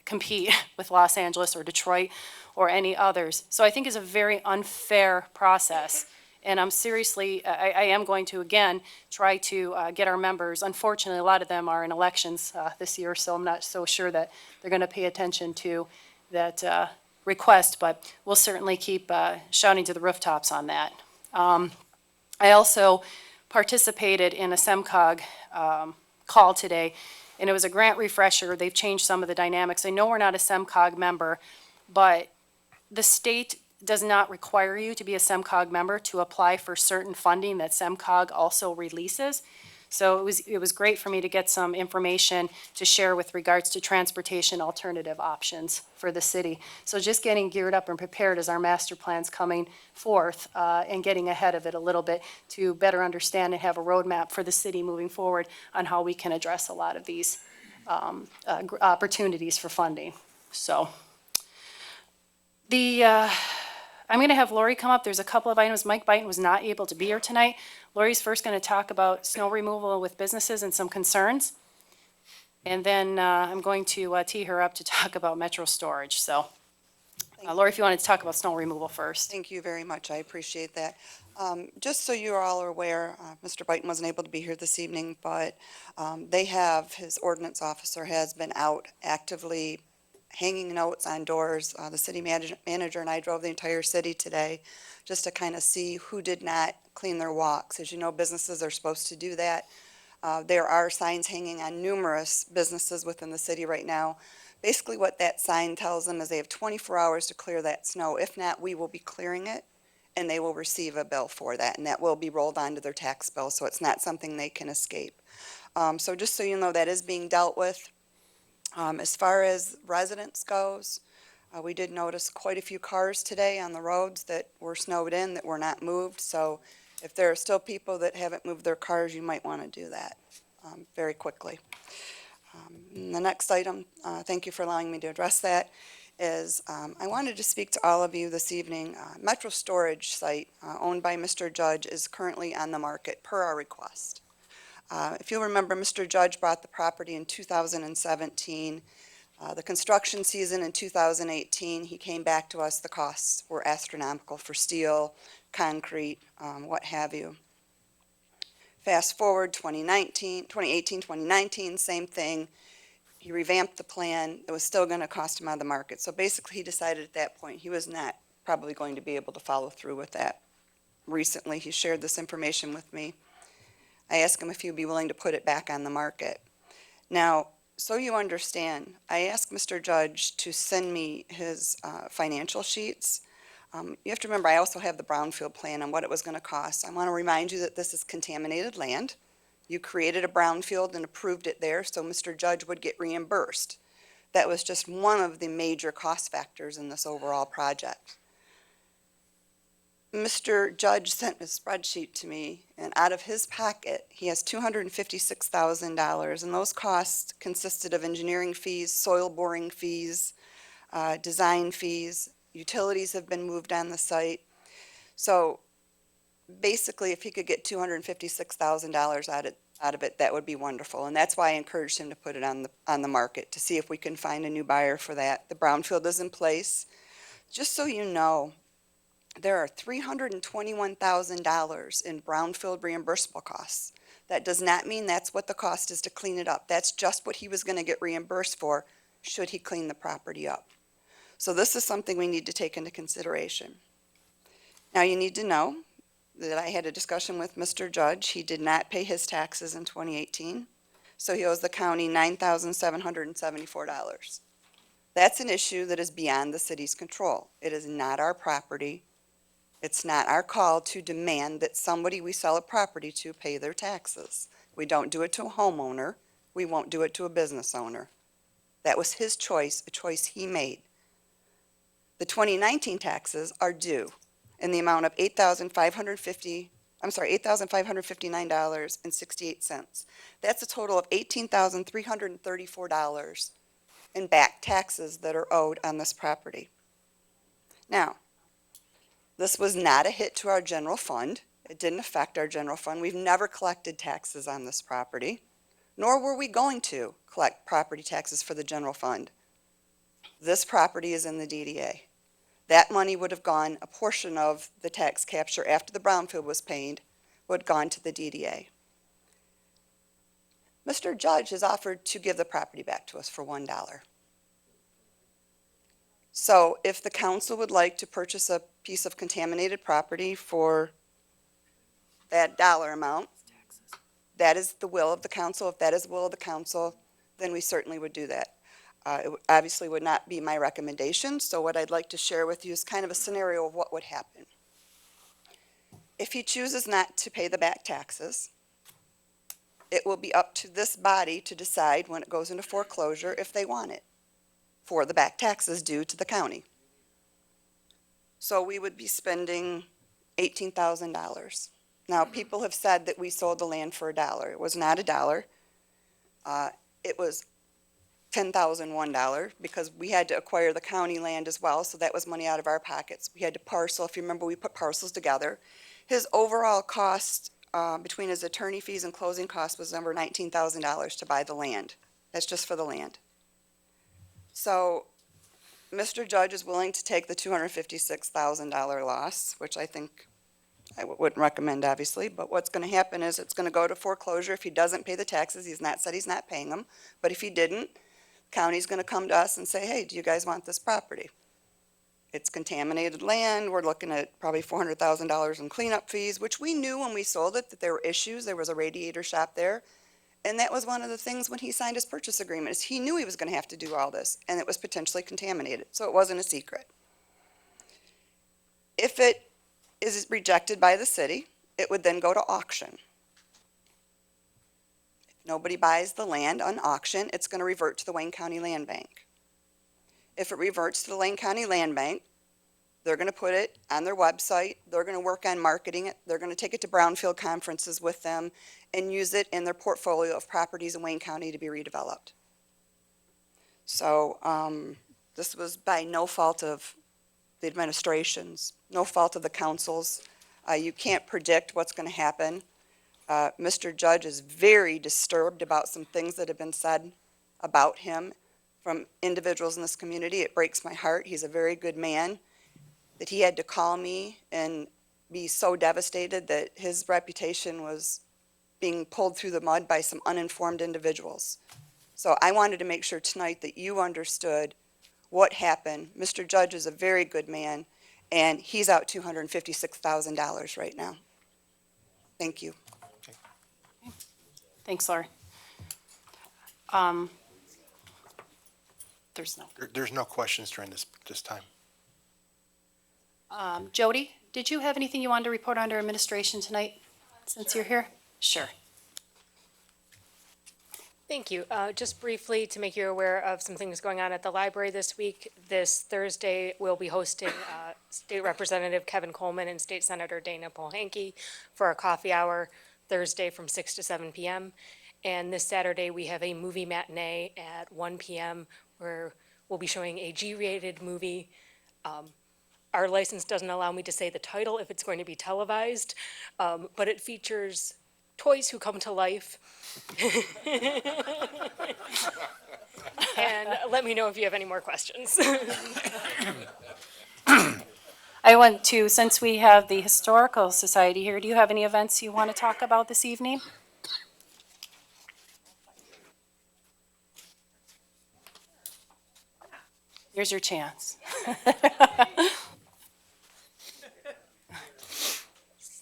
compete with Los Angeles or Detroit or any others. So I think it's a very unfair process. And I'm seriously, I am going to, again, try to get our members. Unfortunately, a lot of them are in elections this year, so I'm not so sure that they're going to pay attention to that request, but we'll certainly keep shouting to the rooftops on that. I also participated in a SEMCOG call today, and it was a grant refresher. They've changed some of the dynamics. I know we're not a SEMCOG member, but the state does not require you to be a SEMCOG member to apply for certain funding that SEMCOG also releases. So it was great for me to get some information to share with regards to transportation alternative options for the city. So just getting geared up and prepared as our master plan's coming forth, and getting ahead of it a little bit to better understand and have a roadmap for the city moving forward on how we can address a lot of these opportunities for funding. So I'm going to have Lori come up. There's a couple of items. Mike Byton was not able to be here tonight. Lori's first going to talk about snow removal with businesses and some concerns. And then I'm going to tee her up to talk about Metro Storage. So, Lori, if you wanted to talk about snow removal first. Thank you very much. I appreciate that. Just so you all are aware, Mr. Byton wasn't able to be here this evening, but his ordinance officer has been out actively hanging notes on doors. The city manager and I drove the entire city today just to kind of see who did not clean their walks. As you know, businesses are supposed to do that. There are signs hanging on numerous businesses within the city right now. Basically what that sign tells them is they have 24 hours to clear that snow. If not, we will be clearing it, and they will receive a bill for that, and that will be rolled onto their tax bill, so it's not something they can escape. So just so you know, that is being dealt with. As far as residents goes, we did notice quite a few cars today on the roads that were snowed in that were not moved. So if there are still people that haven't moved their cars, you might want to do that very quickly. The next item, thank you for allowing me to address that, is I wanted to speak to all of you this evening. Metro Storage site owned by Mr. Judge is currently on the market per our request. If you'll remember, Mr. Judge bought the property in 2017. The construction season in 2018, he came back to us. The costs were astronomical for steel, concrete, what have you. Fast forward 2018, 2019, same thing. He revamped the plan. It was still going to cost him on the market. So basically, he decided at that point he was not probably going to be able to follow through with that. Recently, he shared this information with me. I asked him if he would be willing to put it back on the market. Now, so you understand, I asked Mr. Judge to send me his financial sheets. You have to remember, I also have the brownfield plan and what it was going to cost. I want to remind you that this is contaminated land. You created a brownfield and approved it there, so Mr. Judge would get reimbursed. That was just one of the major cost factors in this overall project. Mr. Judge sent a spreadsheet to me, and out of his pocket, he has $256,000, and those costs consisted of engineering fees, soil boring fees, design fees. Utilities have been moved on the site. So basically, if he could get $256,000 out of it, that would be wonderful. And that's why I encouraged him to put it on the market, to see if we can find a new buyer for that. The brownfield is in place. Just so you know, there are $321,000 in brownfield reimbursable costs. That does not mean that's what the cost is to clean it up. That's just what he was going to get reimbursed for should he clean the property up. So this is something we need to take into consideration. Now, you need to know that I had a discussion with Mr. Judge. He did not pay his taxes in 2018, so he owes the county $9,774. That's an issue that is beyond the city's control. It is not our property. It's not our call to demand that somebody we sell a property to pay their taxes. We don't do it to a homeowner. We won't do it to a business owner. That was his choice, a choice he made. The 2019 taxes are due in the amount of $8,559.68. That's a total of $18,334 in back taxes that are owed on this property. Now, this was not a hit to our general fund. It didn't affect our general fund. We've never collected taxes on this property, nor were we going to collect property taxes for the general fund. This property is in the DDA. That money would have gone, a portion of the tax capture after the brownfield was paid, would have gone to the DDA. Mr. Judge has offered to give the property back to us for $1. So if the council would like to purchase a piece of contaminated property for that dollar amount. That is the will of the council. If that is the will of the council, then we certainly would do that. Obviously would not be my recommendation, so what I'd like to share with you is kind of a scenario of what would happen. If he chooses not to pay the back taxes, it will be up to this body to decide when it goes into foreclosure if they want it for the back taxes due to the county. So we would be spending $18,000. Now, people have said that we sold the land for $1. It was not $1. It was $10,001 because we had to acquire the county land as well, so that was money out of our pockets. We had to parcel, if you remember, we put parcels together. His overall cost between his attorney fees and closing costs was over $19,000 to buy the land. That's just for the land. So Mr. Judge is willing to take the $256,000 loss, which I think I wouldn't recommend, obviously, but what's going to happen is it's going to go to foreclosure if he doesn't pay the taxes. He's not said he's not paying them, but if he didn't, county's going to come to us and say, hey, do you guys want this property? It's contaminated land. We're looking at probably $400,000 in cleanup fees, which we knew when we sold it that there were issues. There was a radiator shop there. And that was one of the things when he signed his purchase agreement, is he knew he was going to have to do all this, and it was potentially contaminated, so it wasn't a secret. If it is rejected by the city, it would then go to auction. If nobody buys the land on auction, it's going to revert to the Wayne County Land Bank. If it reverts to the Wayne County Land Bank, they're going to put it on their website. They're going to work on marketing it. They're going to take it to brownfield conferences with them and use it in their portfolio of properties in Wayne County to be redeveloped. So this was by no fault of the administrations, no fault of the councils. You can't predict what's going to happen. Mr. Judge is very disturbed about some things that have been said about him from individuals in this community. It breaks my heart. He's a very good man. That he had to call me and be so devastated that his reputation was being pulled through the mud by some uninformed individuals. So I wanted to make sure tonight that you understood what happened. Mr. Judge is a very good man, and he's out $256,000 right now. Thank you. Thanks, Laurie. There's no questions during this time. Jody, did you have anything you wanted to report under administration tonight, since you're here? Sure. Thank you. Just briefly to make you aware of some things going on at the library this week. This Thursday, we'll be hosting State Representative Kevin Coleman and State Senator Dana Pohanke for a coffee hour Thursday from 6 to 7 p.m. And this Saturday, we have a movie matinee at 1 p.m. where we'll be showing a G-rated movie. Our license doesn't allow me to say the title if it's going to be televised, but it features toys who come to life. And let me know if you have any more questions. I want to, since we have the Historical Society here, do you have any events you want to talk about this evening? Here's your chance.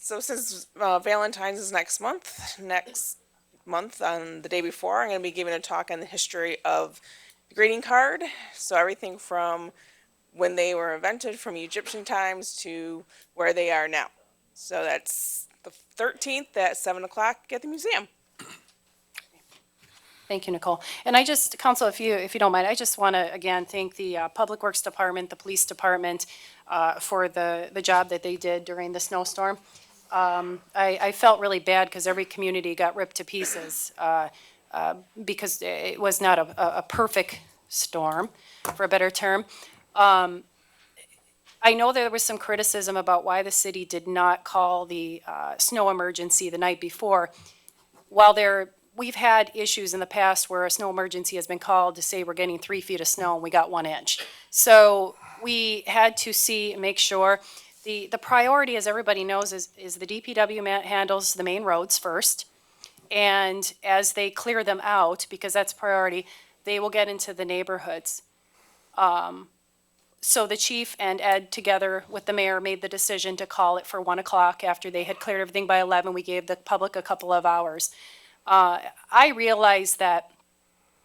So since Valentine's is next month on the day before, I'm going to be giving a talk on the history of the greeting card. So everything from when they were invented, from Egyptian times to where they are now. So that's the 13th at 7 o'clock at the museum. Thank you, Nicole. And I just, Council, if you don't mind, I just want to, again, thank the Public Works Department, the Police Department, for the job that they did during the snowstorm. I felt really bad because every community got ripped to pieces because it was not a perfect storm, for a better term. I know there was some criticism about why the city did not call the snow emergency the night before. While we've had issues in the past where a snow emergency has been called to say we're getting 3 feet of snow and we got 1 inch. So we had to see and make sure. The priority, as everybody knows, is the DPW handles the main roads first. And as they clear them out, because that's priority, they will get into the neighborhoods. So the chief and Ed, together with the mayor, made the decision to call it for 1 o'clock. After they had cleared everything by 11, we gave the public a couple of hours. I realize that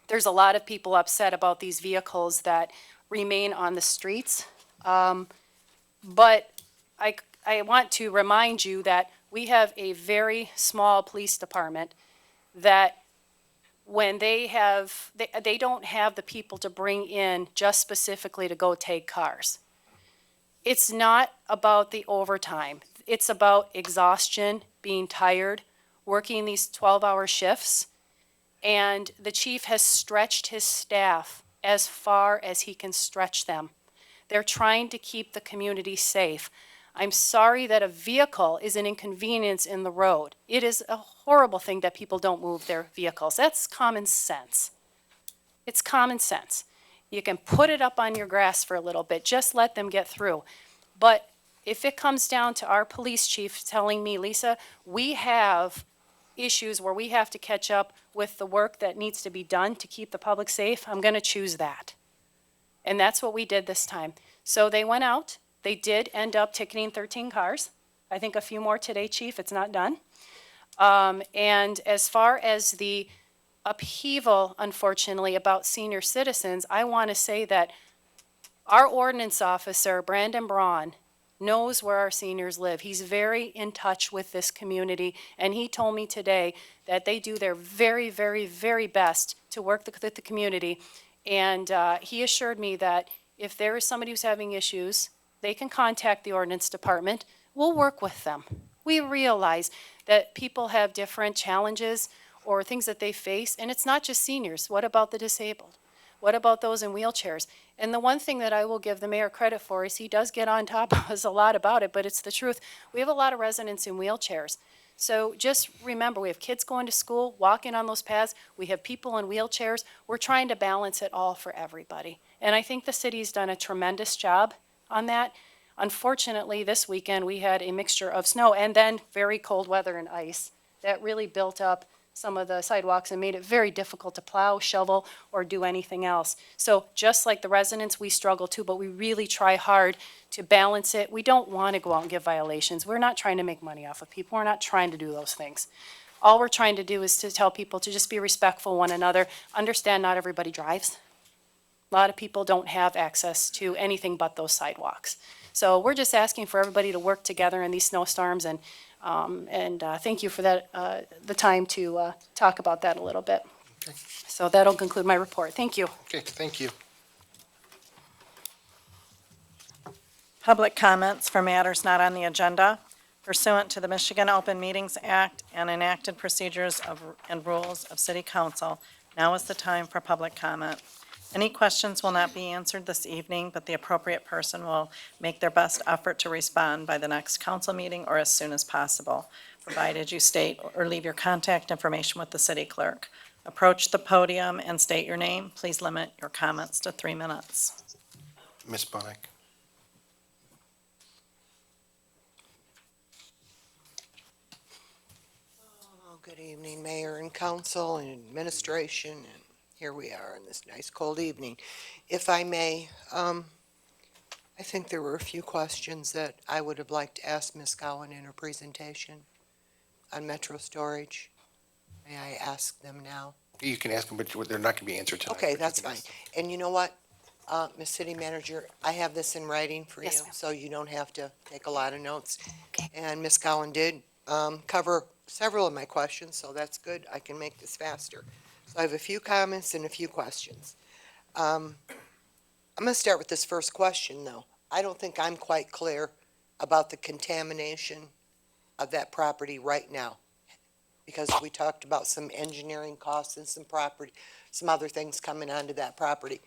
there's a lot of people upset about these vehicles that remain on the streets. But I want to remind you that we have a very small police department that when they don't have the people to bring in just specifically to go take cars. It's not about the overtime. It's about exhaustion, being tired, working these 12-hour shifts. And the chief has stretched his staff as far as he can stretch them. They're trying to keep the community safe. I'm sorry that a vehicle is an inconvenience in the road. It is a horrible thing that people don't move their vehicles. That's common sense. It's common sense. You can put it up on your grass for a little bit, just let them get through. But if it comes down to our police chief telling me, Lisa, we have issues where we have to catch up with the work that needs to be done to keep the public safe, I'm going to choose that. And that's what we did this time. So they went out. They did end up ticketing 13 cars. I think a few more today, Chief. It's not done. And as far as the upheaval, unfortunately, about senior citizens, I want to say that our ordinance officer, Brandon Braun, knows where our seniors live. He's very in touch with this community, and he told me today that they do their very, very, very best to work with the community. And he assured me that if there is somebody who's having issues, they can contact the ordinance department. We'll work with them. We realize that people have different challenges or things that they face, and it's not just seniors. What about the disabled? What about those in wheelchairs? And the one thing that I will give the mayor credit for is he does get on top of us a lot about it, but it's the truth. We have a lot of residents in wheelchairs. So just remember, we have kids going to school, walking on those paths. We have people in wheelchairs. We're trying to balance it all for everybody. And I think the city's done a tremendous job on that. Unfortunately, this weekend, we had a mixture of snow and then very cold weather and ice that really built up some of the sidewalks and made it very difficult to plow, shovel, or do anything else. So just like the residents, we struggle too, but we really try hard to balance it. We don't want to go out and give violations. We're not trying to make money off of people. We're not trying to do those things. All we're trying to do is to tell people to just be respectful of one another, understand not everybody drives. A lot of people don't have access to anything but those sidewalks. So we're just asking for everybody to work together in these snowstorms, and thank you for that, the time to talk about that a little bit. Okay. So that'll conclude my report. Thank you. Okay, thank you. Public comments for matters not on the agenda pursuant to the Michigan Open Meetings Act and enacted procedures and rules of City Council. Now is the time for public comment. Any questions will not be answered this evening, but the appropriate person will make their best effort to respond by the next council meeting or as soon as possible, provided you state or leave your contact information with the city clerk. Approach the podium and state your name. Please limit your comments to 3 minutes. Ms. Bunnick. Good evening, Mayor and Council and Administration, and here we are on this nice cold evening. If I may, I think there were a few questions that I would have liked to ask Ms. Gowan in her presentation on Metro Storage. May I ask them now? You can ask them, but they're not going to be answered tonight. Okay, that's fine. And you know what, Ms. City Manager, I have this in writing for you, Yes, ma'am. so you don't have to take a lot of notes. And Ms. Gowan did cover several of my questions, so that's good. I can make this faster. So I have a few comments and a few questions. I'm going to start with this first question, though. I don't think I'm quite clear about the contamination of that property right now, because we talked about some engineering costs and some other things coming onto that property.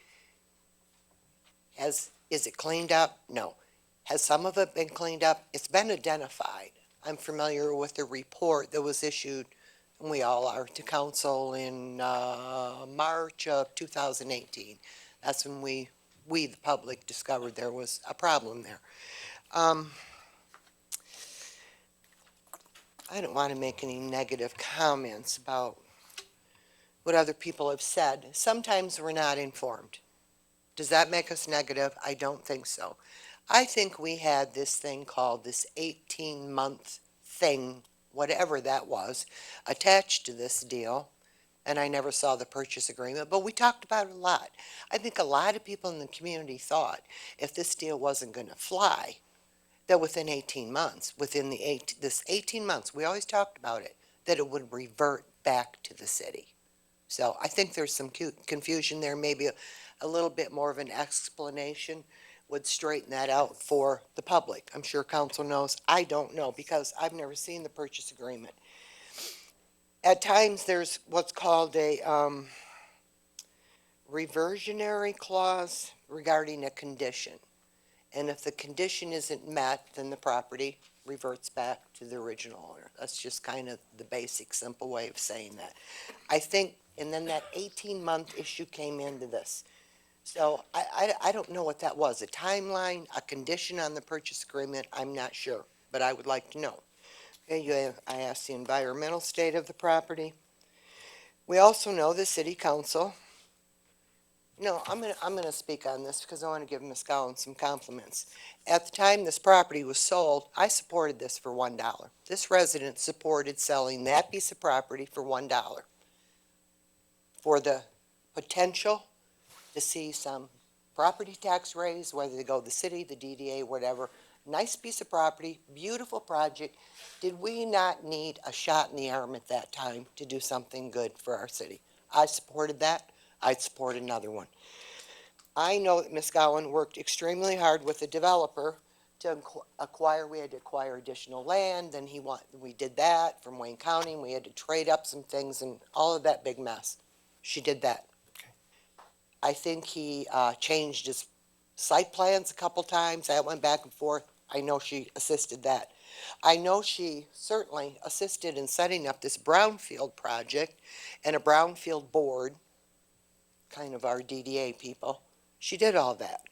Is it cleaned up? No. Has some of it been cleaned up? It's been identified. I'm familiar with the report that was issued, and we all are, to council in March of 2018. That's when we, the public, discovered there was a problem there. I don't want to make any negative comments about what other people have said. Sometimes we're not informed. Does that make us negative? I don't think so. I think we had this thing called this 18-month thing, whatever that was, attached to this deal, and I never saw the purchase agreement, but we talked about it a lot. I think a lot of people in the community thought if this deal wasn't going to fly, that within 18 months, this 18 months, we always talked about it, that it would revert back to the city. So I think there's some confusion there, maybe a little bit more of an explanation would straighten that out for the public. I'm sure council knows. I don't know because I've never seen the purchase agreement. At times, there's what's called a reversionary clause regarding a condition. And if the condition isn't met, then the property reverts back to the original owner. That's just kind of the basic, simple way of saying that. I think, and then that 18-month issue came into this. So I don't know what that was, a timeline, a condition on the purchase agreement, I'm not sure, but I would like to know. Okay, I asked the environmental state of the property. We also know the city council. No, I'm gonna speak on this because I want to give Ms. Gowan some compliments. At the time this property was sold, I supported this for $1. This resident supported selling that piece of property for $1 for the potential to see some property tax raise, whether they go to the city, the DDA, whatever. Nice piece of property, beautiful project. Did we not need a shot in the arm at that time to do something good for our city? I supported that. I'd support another one. I know that Ms. Gowan worked extremely hard with the developer to acquire, we had to acquire additional land, and we did that from Wayne County, and we had to trade up some things and all of that big mess. She did that. I think he changed his site plans a couple times. That went back and forth. I know she assisted that. I know she certainly assisted in setting up this brownfield project and a brownfield board, kind of our DDA people. She did all that.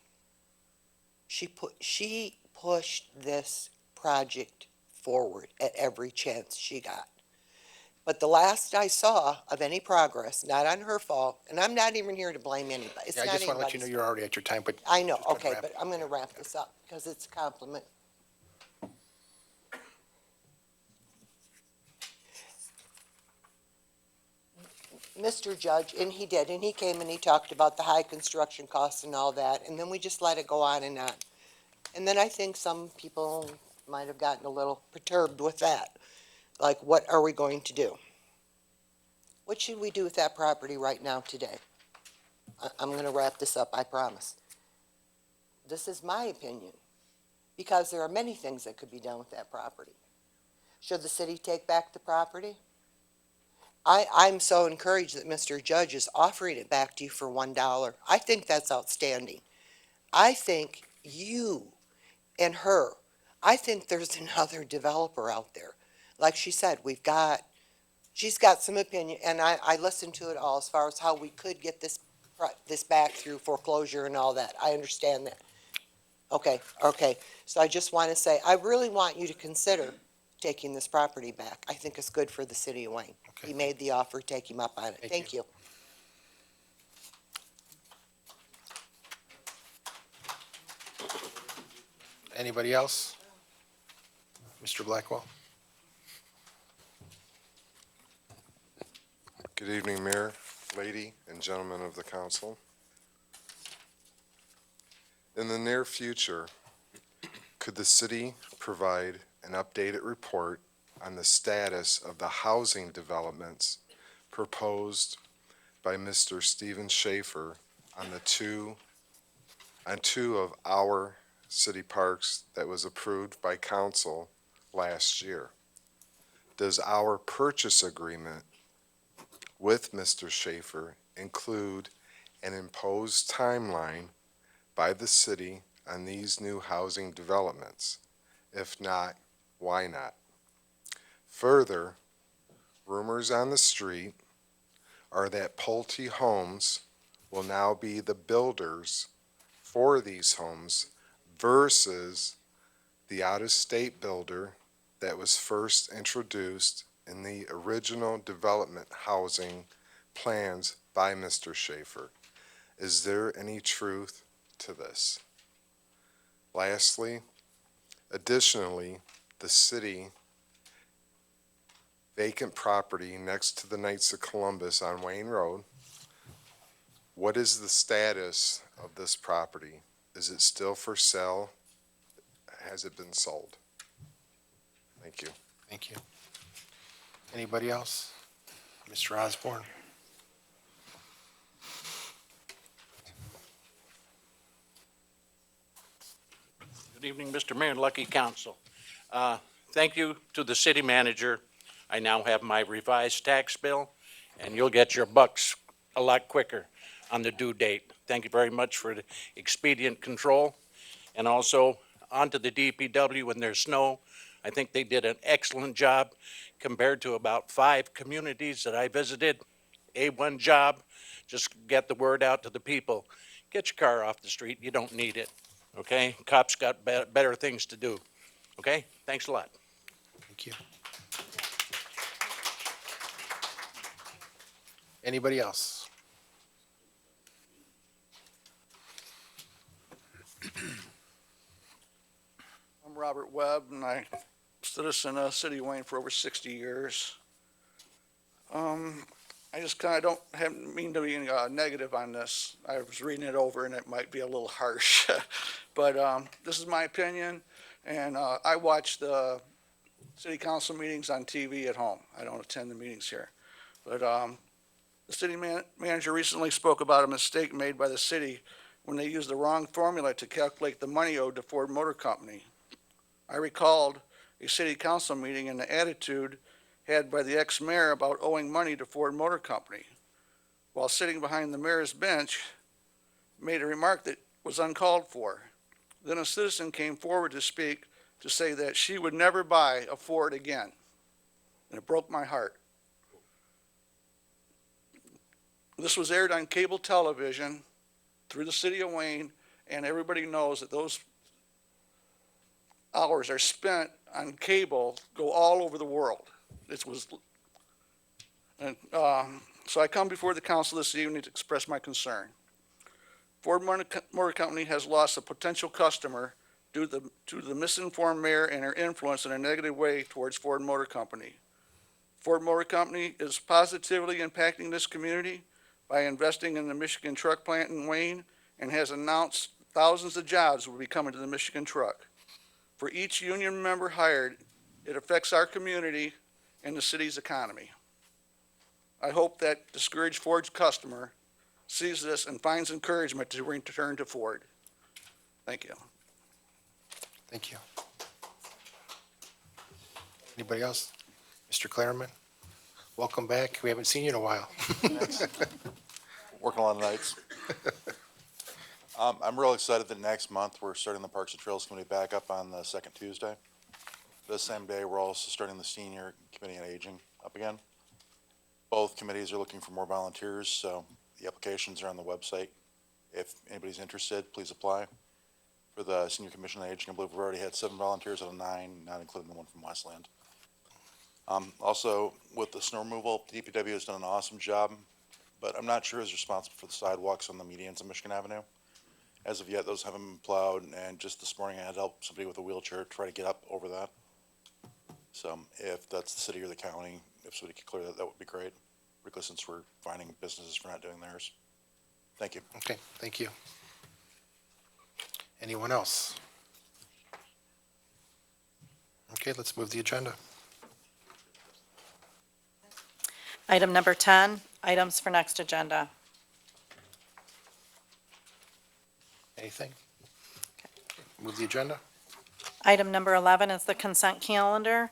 She pushed this project forward at every chance she got. But the last I saw of any progress, not on her fault, and I'm not even here to blame anybody. It's Yeah, I not just want to let you know anybody's you're already at your time, but. I know, just gotta okay, wrap but it. I'm going to wrap this up because it's a compliment. Mr. Judge, and he did, and he came and he talked about the high construction costs and all that, and then we just let it go on and on. And then I think some people might have gotten a little perturbed with that. Like, what are we going to do? What should we do with that property right now today? I'm going to wrap this up, I promise. This is my opinion, because there are many things that could be done with that property. Should the city take back the property? I'm so encouraged that Mr. Judge is offering it back to you for $1. I think that's outstanding. I think you and her, I think there's another developer out there. Like she said, she's got some opinion, and I listened to it all as far as how we could get this back through foreclosure and all that. I understand that. Okay. So I just want to say, I really want you to consider taking this property back. I think it's good for the city of Wayne. Okay. He made the offer, take him up on it. Thank you. Anybody else? Mr. Blackwell? Good evening, Mayor, lady, and gentlemen of the council. In the near future, could the city provide an updated report on the status of the housing developments proposed by Mr. Stephen Schaefer on two of our city parks that was approved by council last year? Does our purchase agreement with Mr. Schaefer include an imposed timeline by the city on these new housing developments? If not, why not? Further, rumors on the street are that Pulte Homes will now be the builders for these homes versus the out-of-state builder that was first introduced in the original development housing plans by Mr. Schaefer. Is there any truth to this? Lastly, additionally, the city vacant property next to the Knights of Columbus on Wayne Road. What is the status of this property? Is it still for sale? Has it been sold? Thank you. Thank you. Anybody else? Mr. Osborne? Good evening, Mr. Mayor and Lucky Council. Thank you to the city manager. I now have my revised tax bill, and you'll get your bucks a lot quicker on the due date. Thank you very much for the expedient control. And also, onto the DPW when there's snow. I think they did an excellent job compared to about 5 communities that I visited. A1 job. Just get the word out to the people. Get your car off the street. You don't need it. Okay? Cops got better things to do. Okay? Thanks a lot. Thank you. Anybody else? I'm Robert Webb, and I'm a citizen of City of Wayne for over 60 years. I just kind of don't mean to be negative on this. I was reading it over, and it might be a little harsh. But this is my opinion, and I watch the city council meetings on TV at home. I don't attend the meetings here. But the city manager recently spoke about a mistake made by the city when they used the wrong formula to calculate the money owed to Ford Motor Company. I recalled a city council meeting and the attitude had by the ex-mayor about owing money to Ford Motor Company. While sitting behind the mayor's bench, made a remark that was uncalled for. Then a citizen came forward to speak to say that she would never buy a Ford again. And it broke my heart. This was aired on cable television through the city of Wayne, and everybody knows that those hours are spent on cable go all over the world. So I come before the council this evening to express my concern. Ford Motor Company has lost a potential customer due to the misinformed mayor and her influence in a negative way towards Ford Motor Company. Ford Motor Company is positively impacting this community by investing in the Michigan truck plant in Wayne and has announced thousands of jobs will be coming to the Michigan truck. For each union member hired, it affects our community and the city's economy. I hope that discouraged Ford's customer sees this and finds encouragement to return to Ford. Thank you. Thank you. Anybody else? Mr. Clariman? Welcome back. We haven't seen you in a while. Working a lot of nights. I'm real excited that next month we're starting the Parks and Trails Committee back up on the second Tuesday. This same day, we're also starting the Senior Committee on Aging up again. Both committees are looking for more volunteers, so the applications are on the website. If anybody's interested, please apply. For the Senior Commission on Aging, I believe we've already had 7 volunteers out of 9, not including the one from Westland. Also, with the snow removal, DPW has done an awesome job, but I'm not sure who's responsible for the sidewalks on the medians of Michigan Avenue. As of yet, those haven't been plowed, and just this morning I had to help somebody with a wheelchair try to get up over that. So if that's the city or the county, if somebody could clear that, that would be great, particularly since we're finding businesses for not doing theirs. Thank you. Okay, thank you. Anyone else? Okay, let's move the agenda. Item number 10, items for next agenda. Anything? Move the agenda. Item number 11 is the consent calendar.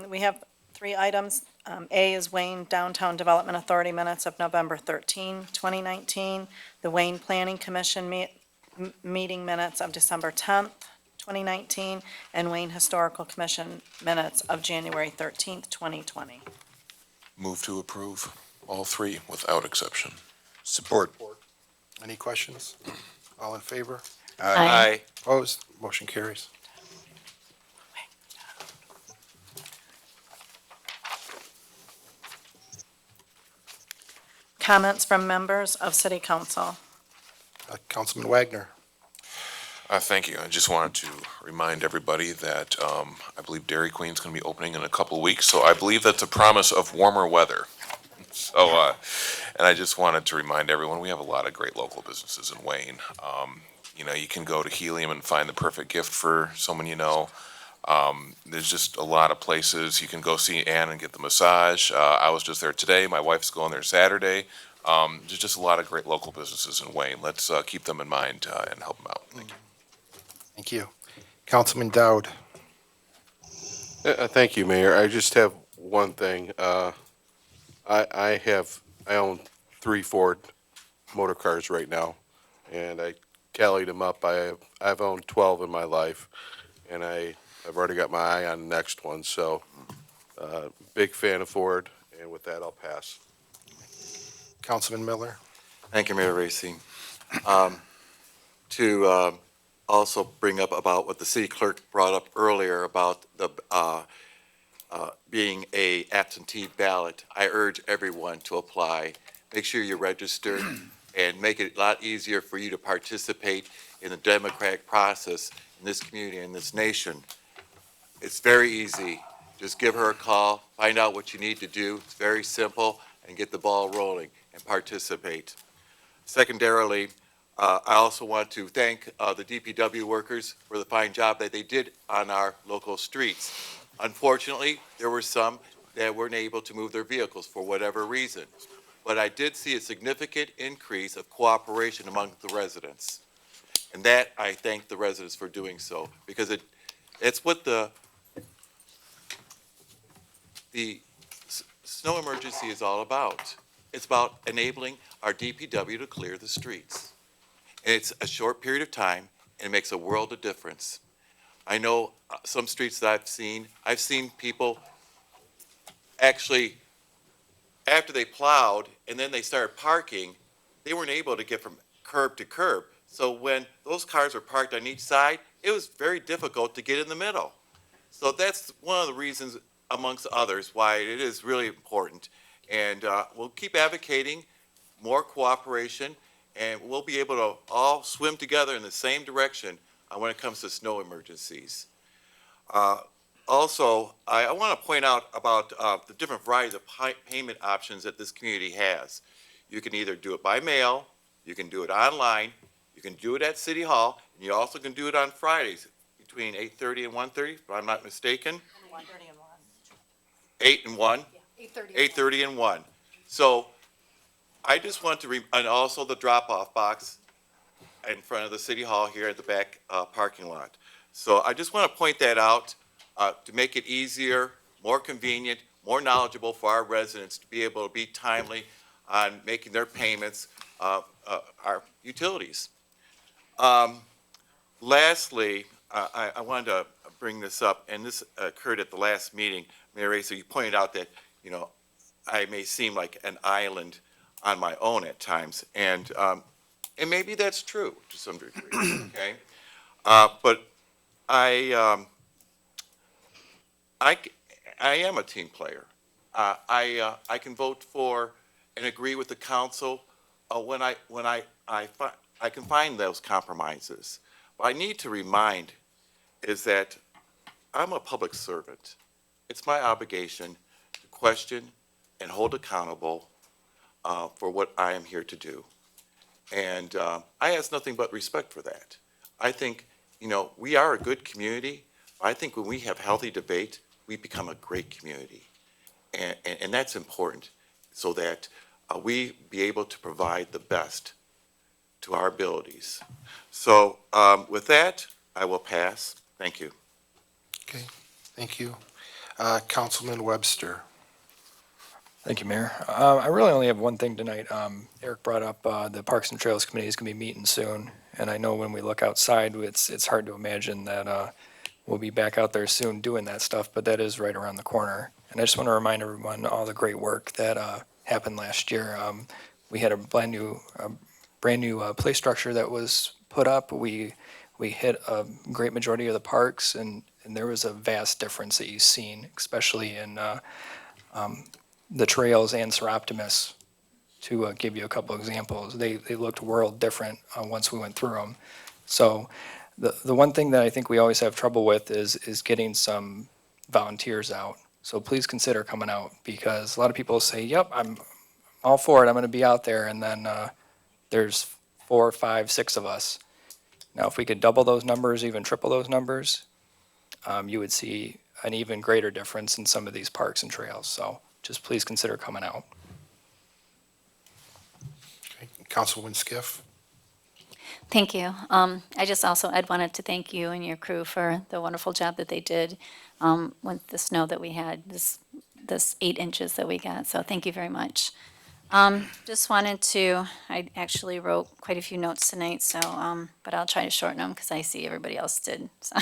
We have 3 items. A is Wayne Downtown Development Authority minutes of November 13, 2019. The Wayne Planning Commission meeting minutes of December 10th, 2019. And Wayne Historical Commission minutes of January 13th, 2020. Move to approve all 3 without exception. Support. Any questions? All in favor? Aye. Opposed? Motion carries. Comments from members of City Council. Councilman Wagner. Thank you. I just wanted to remind everybody that I believe Dairy Queen's going to be opening in a couple of weeks, so I believe that's a promise of warmer weather. So, and I just wanted to remind everyone, we have a lot of great local businesses in Wayne. You know, you can go to Helium and find the perfect gift for someone you know. There's just a lot of places. You can go see Ann and get the massage. I was just there today. My wife's going there Saturday. There's just a lot of great local businesses in Wayne. Let's keep them in mind and help them out. Thank you. Thank you. Councilman Dowd. Thank you, Mayor. I just have one thing. I own 3 Ford motor cars right now, and I tallied them up. I've owned 12 in my life, and I've already got my eye on the next one. So, big fan of Ford, and with that, I'll pass. Councilman Miller. Thank you, Mayor Racy. To also bring up about what the city clerk brought up earlier about the being a absentee ballot, I urge everyone to apply. Make sure you're registered and make it a lot easier for you to participate in the democratic process in this community, in this nation. It's very easy. Just give her a call, find out what you need to do. It's very simple, and get the ball rolling and participate. Secondarily, I also want to thank the DPW workers for the fine job that they did on our local streets. Unfortunately, there were some that weren't able to move their vehicles for whatever reason. But I did see a significant increase of cooperation among the residents. And that, I thank the residents for doing so, because it's what the snow emergency is all about. It's about enabling our DPW to clear the streets. And it's a short period of time, and it makes a world of difference. I know some streets that I've seen people actually, after they plowed and then they started parking, they weren't able to get from curb to curb. So when those cars were parked on each side, it was very difficult to get in the middle. So that's one of the reasons, amongst others, why it is really important. And we'll keep advocating more cooperation, and we'll be able to all swim together in the same direction when it comes to snow emergencies. Also, I want to point out about the different varieties of payment options that this community has. You can either do it by mail, you can do it online, you can do it at City Hall, and you also can do it on Fridays between 8:30 and 1:30, if I'm not mistaken. 1:30 and 1. 8 and 1? 8:30 and 1. So I just want to, and also the drop-off box in front of the City Hall here at the back parking lot. So I just want to point that out to make it easier, more convenient, more knowledgeable for our residents to be able to be timely on making their payments of our utilities. Lastly, I wanted to bring this up, and this occurred at the last meeting. Mayor Racer, you pointed out that, you know, I may seem like an island on my own at times, and maybe that's true to some degree, okay? But I am a team player. I can vote for and agree with the council when I can find those compromises. What I need to remind is that I'm a public servant. It's my obligation to question and hold accountable for what I am here to do. And I ask nothing but respect for that. I think, you know, we are a good community. I think when we have healthy debate, we become a great community. And that's important so that we be able to provide the best to our abilities. So with that, I will pass. Thank you. Okay, thank you. Councilman Webster. Thank you, Mayor. I really only have one thing tonight. Eric brought up the Parks and Trails Committee is going to be meeting soon, and I know when we look outside, it's hard to imagine that we'll be back out there soon doing that stuff, but that is right around the corner. And I just want to remind everyone all the great work that happened last year. We had a brand new play structure that was put up. We hit a great majority of the parks, and there was a vast difference that you've seen, especially in the trails and Seroptimus to give you a couple examples. They looked world different once we went through them. So the one thing that I think we always have trouble with is getting some volunteers out. So please consider coming out, because a lot of people say, yep, I'm all for it, I'm gonna be out there, and then there's 4, 5, 6 of us. Now, if we could double those numbers, even triple those numbers, you would see an even greater difference in some of these parks and trails. So just please consider coming out. Councilwoman Skiff? Thank you. Ed wanted to thank you and your crew for the wonderful job that they did with the snow that we had, this 8 inches that we got. So thank you very much. I actually wrote quite a few notes tonight, so, but I'll try to shorten them because I see everybody else did. So,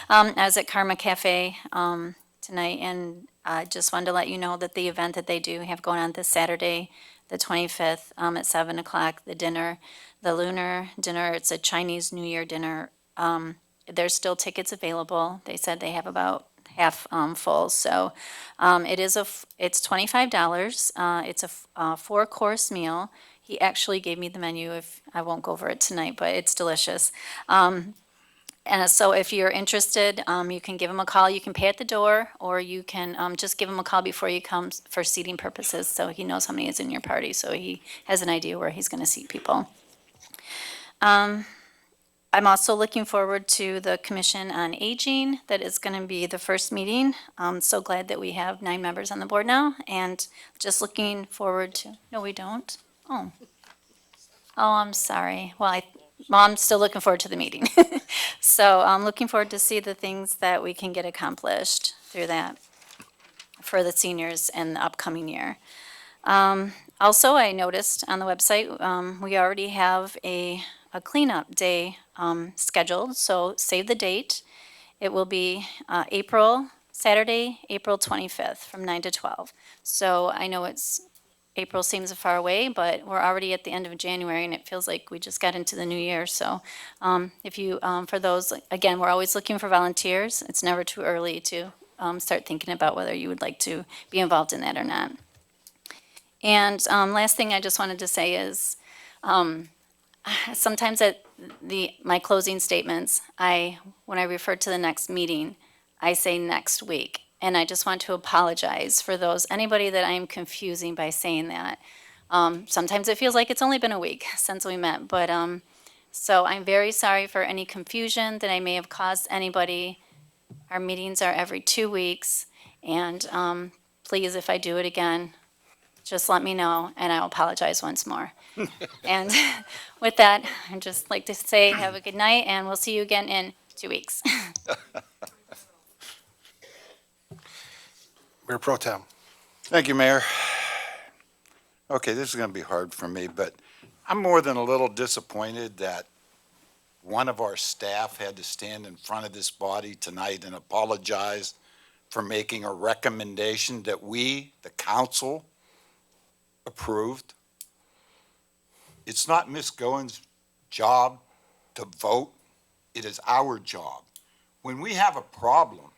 I was at Karma Cafe tonight, and I just wanted to let you know that the event that they do have going on this Saturday, the 25th, at 7 o'clock, the lunar dinner, it's a Chinese New Year dinner. There's still tickets available. They said they have about half full, so it's $25. It's a 4-course meal. He actually gave me the menu. If I won't go over it tonight, but it's delicious. And so if you're interested, you can give him a call. You can pay at the door, or you can just give him a call before you come for seating purposes, so he knows how many is in your party, so he has an idea where he's going to seat people. I'm also looking forward to the Commission on Aging. That is going to be the first meeting. I'm so glad that we have 9 members on the board now, and just looking forward to, no, we don't? Oh, I'm sorry. Well, I'm still looking forward to the meeting. So I'm looking forward to see the things that we can get accomplished through that for the seniors in the upcoming year. Also, I noticed on the website, we already have a cleanup day scheduled, so save the date. It will be Saturday, April 25th from 9 to 12. So I know April seems far away, but we're already at the end of January, and it feels like we just got into the new year. So for those, again, we're always looking for volunteers. It's never too early to start thinking about whether you would like to be involved in that or not. And last thing I just wanted to say is, sometimes at my closing statements, when I refer to the next meeting, I say next week. And I just want to apologize for anybody that I am confusing by saying that. Sometimes it feels like it's only been a week since we met, but so I'm very sorry for any confusion that I may have caused anybody. Our meetings are every 2 weeks, and please, if I do it again, just let me know, and I'll apologize once more. And with that, I'd just like to say have a good night, and we'll see you again in 2 weeks. Mayor Pro Tem. Thank you, Mayor. Okay, this is going to be hard for me, but I'm more than a little disappointed that one of our staff had to stand in front of this body tonight and apologize for making a recommendation that we, the council, approved. It's not Ms. Goins' job to vote. It is our job. When we have a problem,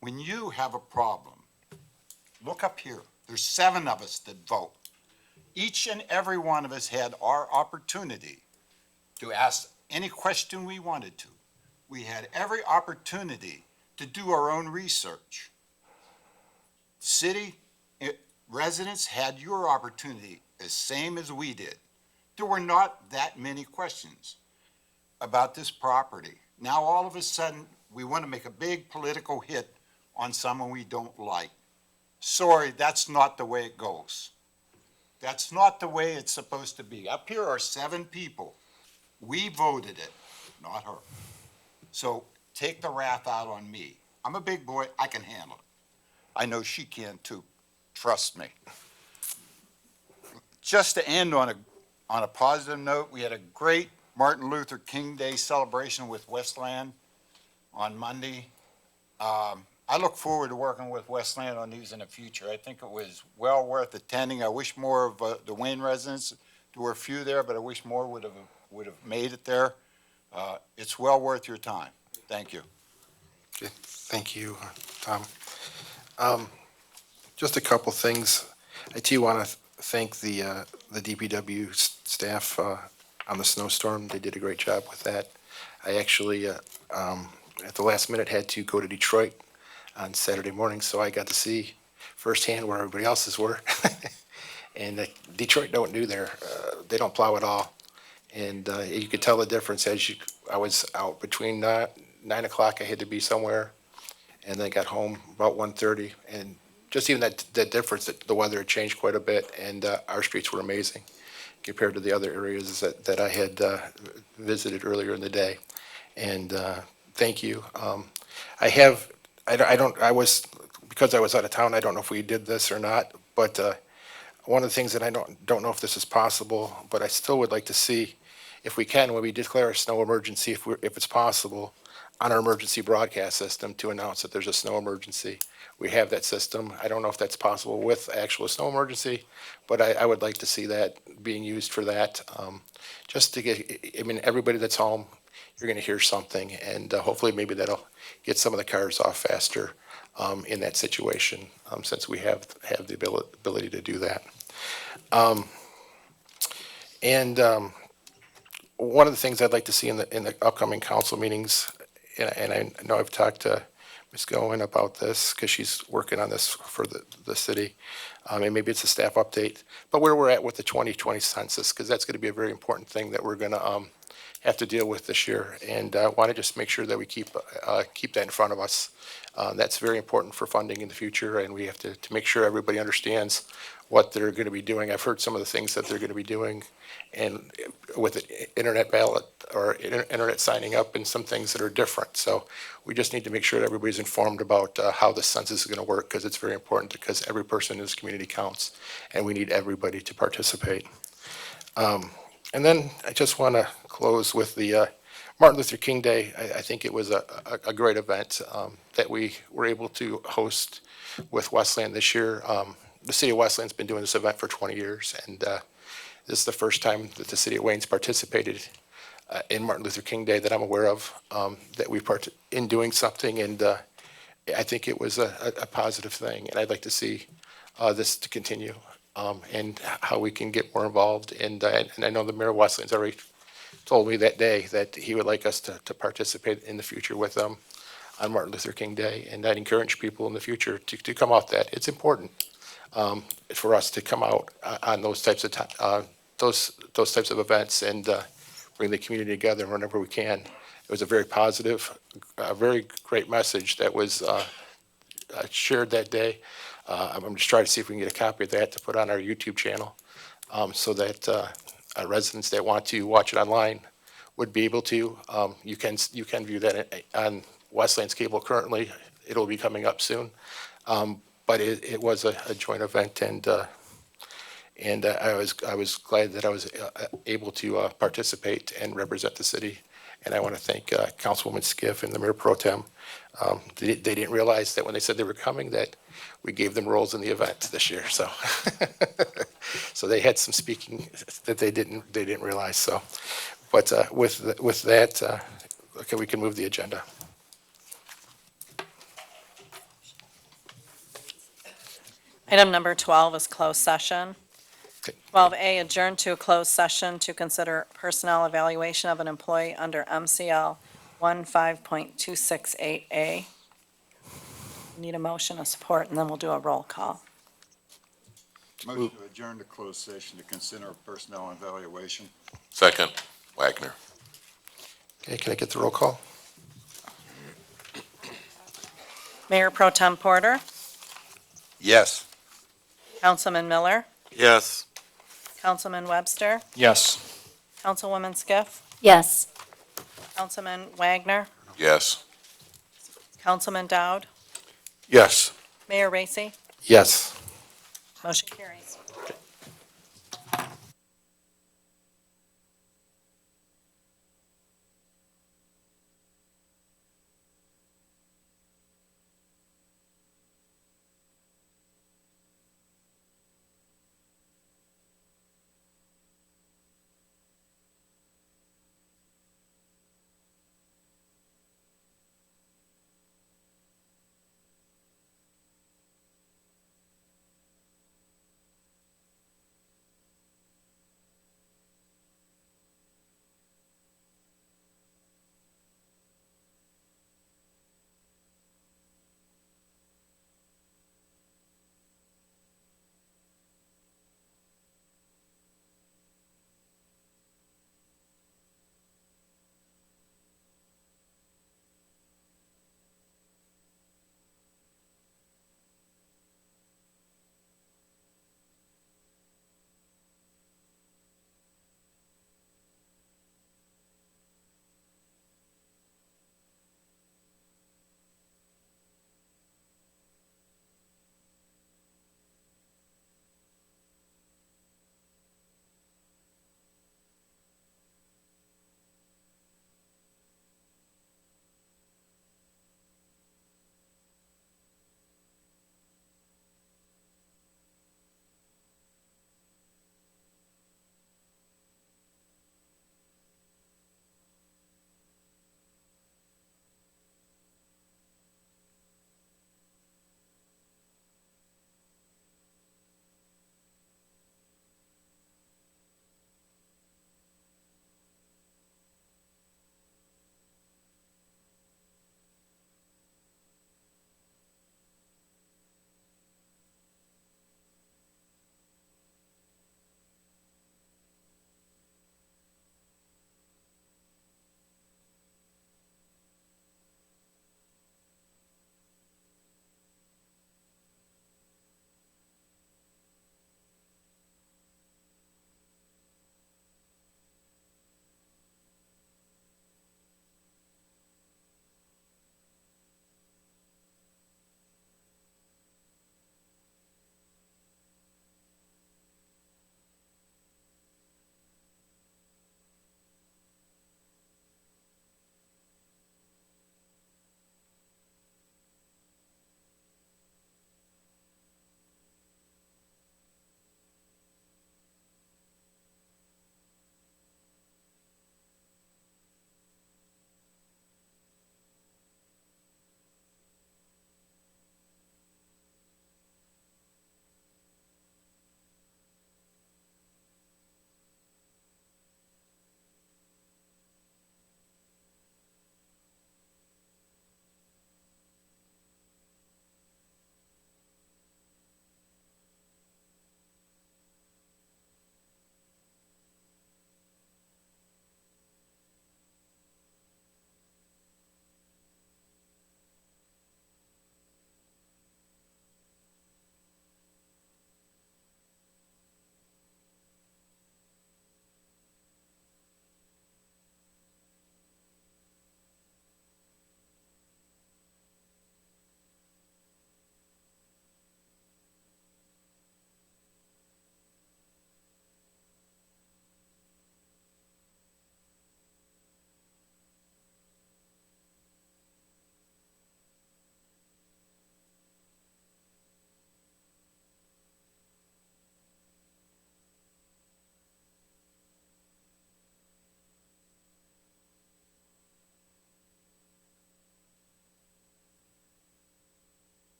when you have a problem, look up here. There's 7 of us that vote. Each and every one of us had our opportunity to ask any question we wanted to. We had every opportunity to do our own research. City residents had your opportunity, the same as we did. There were not that many questions about this property. Now, all of a sudden, we want to make a big political hit on someone we don't like. Sorry, that's not the way it goes. That's not the way it's supposed to be. Up here are 7 people. We voted it, not her. So take the wrath out on me. I'm a big boy, I can handle it. I know she can too, trust me. Just to end on a positive note, we had a great Martin Luther King Day celebration with Westland on Monday. I look forward to working with Westland on these in the future. I think it was well worth attending. I wish more of the Wayne residents, there were a few there, but I wish more would have made it there. It's well worth your time. Thank you. Okay, thank you, Tom. Just a couple things. I too want to thank the DPW staff on the snowstorm. They did a great job with that. I actually, at the last minute, had to go to Detroit on Saturday morning, so I got to see firsthand where everybody else's were. And Detroit don't do there. They don't plow at all. And you could tell the difference I was out between 9 o'clock, I had to be somewhere, and then got home about 1:30. And just even that difference, that the weather had changed quite a bit, and our streets were amazing compared to the other areas that I had visited earlier in the day. And thank you. Because I was out of town, I don't know if we did this or not, but one of the things that I don't know if this is possible, but I still would like to see, if we can, when we declare a snow emergency, if it's possible, on our emergency broadcast system to announce that there's a snow emergency. We have that system. I don't know if that's possible with actual snow emergency, but I would like to see that being used for that. Just to get, I mean, everybody that's home, you're gonna hear something, and hopefully maybe that'll get some of the cars off faster in that situation, since we have the ability to do that. One of the things I'd like to see in the upcoming council meetings, and I know I've talked to Ms. Goen about this, because she's working on this for the city, and maybe it's a staff update, but where we're at with the 2020 census, because that's going to be a very important thing that we're going to have to deal with this year, and I want to just make sure that we keep that in front of us. That's very important for funding in the future, and we have to make sure everybody understands what they're going to be doing. I've heard some of the things that they're going to be doing, and with the internet ballot or internet signing up, and some things that are different. So we just need to make sure that everybody's informed about how the census is going to work, because it's very important, because every person in this community counts, and we need everybody to participate. And then I just want to close with the Martin Luther King Day. I think it was a great event that we were able to host with Westland this year. The city of Westland's been doing this event for 20 years, and this is the first time that the city of Wayne's participated in Martin Luther King Day that I'm aware of, that we in doing something, and I think it was a positive thing, and I'd like to see this to continue, and how we can get more involved. And I know the mayor of Westland's already told me that day that he would like us to participate in the future with them on Martin Luther King Day, and I'd encourage people in the future to come out that. It's important for us to come out on those types of those types of events, and bring the community together whenever we can. It was a very positive, very great message that was shared that day. I'm just trying to see if we can get a copy of that to put on our YouTube channel, so that residents that want to watch it online would be able to. You can view that on Westland's cable currently. It'll be coming up soon. But it was a joint event, and I was glad that I was able to participate and represent the city. And I want to thank Councilwoman Skiff and the Mayor Pro Tem. They didn't realize that when they said they were coming, that we gave them roles in the event this year. So, so they had some speaking that they didn't realize. So, but with that, okay, we can move the agenda. Item number 12 is closed session. 12A, adjourn to a closed session to consider personnel evaluation of an employee under MCL 15.268A. Need a motion, a support, and then we'll do a roll call. Motion to adjourn to closed session to consider personnel evaluation. Second, Wagner. Okay, can I get the roll call? Mayor Pro Tem Porter, Yes. Councilman Miller, Yes. Councilman Webster, Yes. Councilwoman Skiff, Yes. Councilman Wagner, Yes. Councilman Dowd, Yes. Mayor Racy, Yes. motion carries.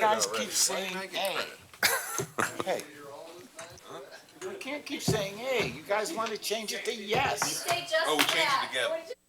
guys keep saying A. Hey. You can't keep saying A. You guys want to change it to yes. Oh, we changed it again.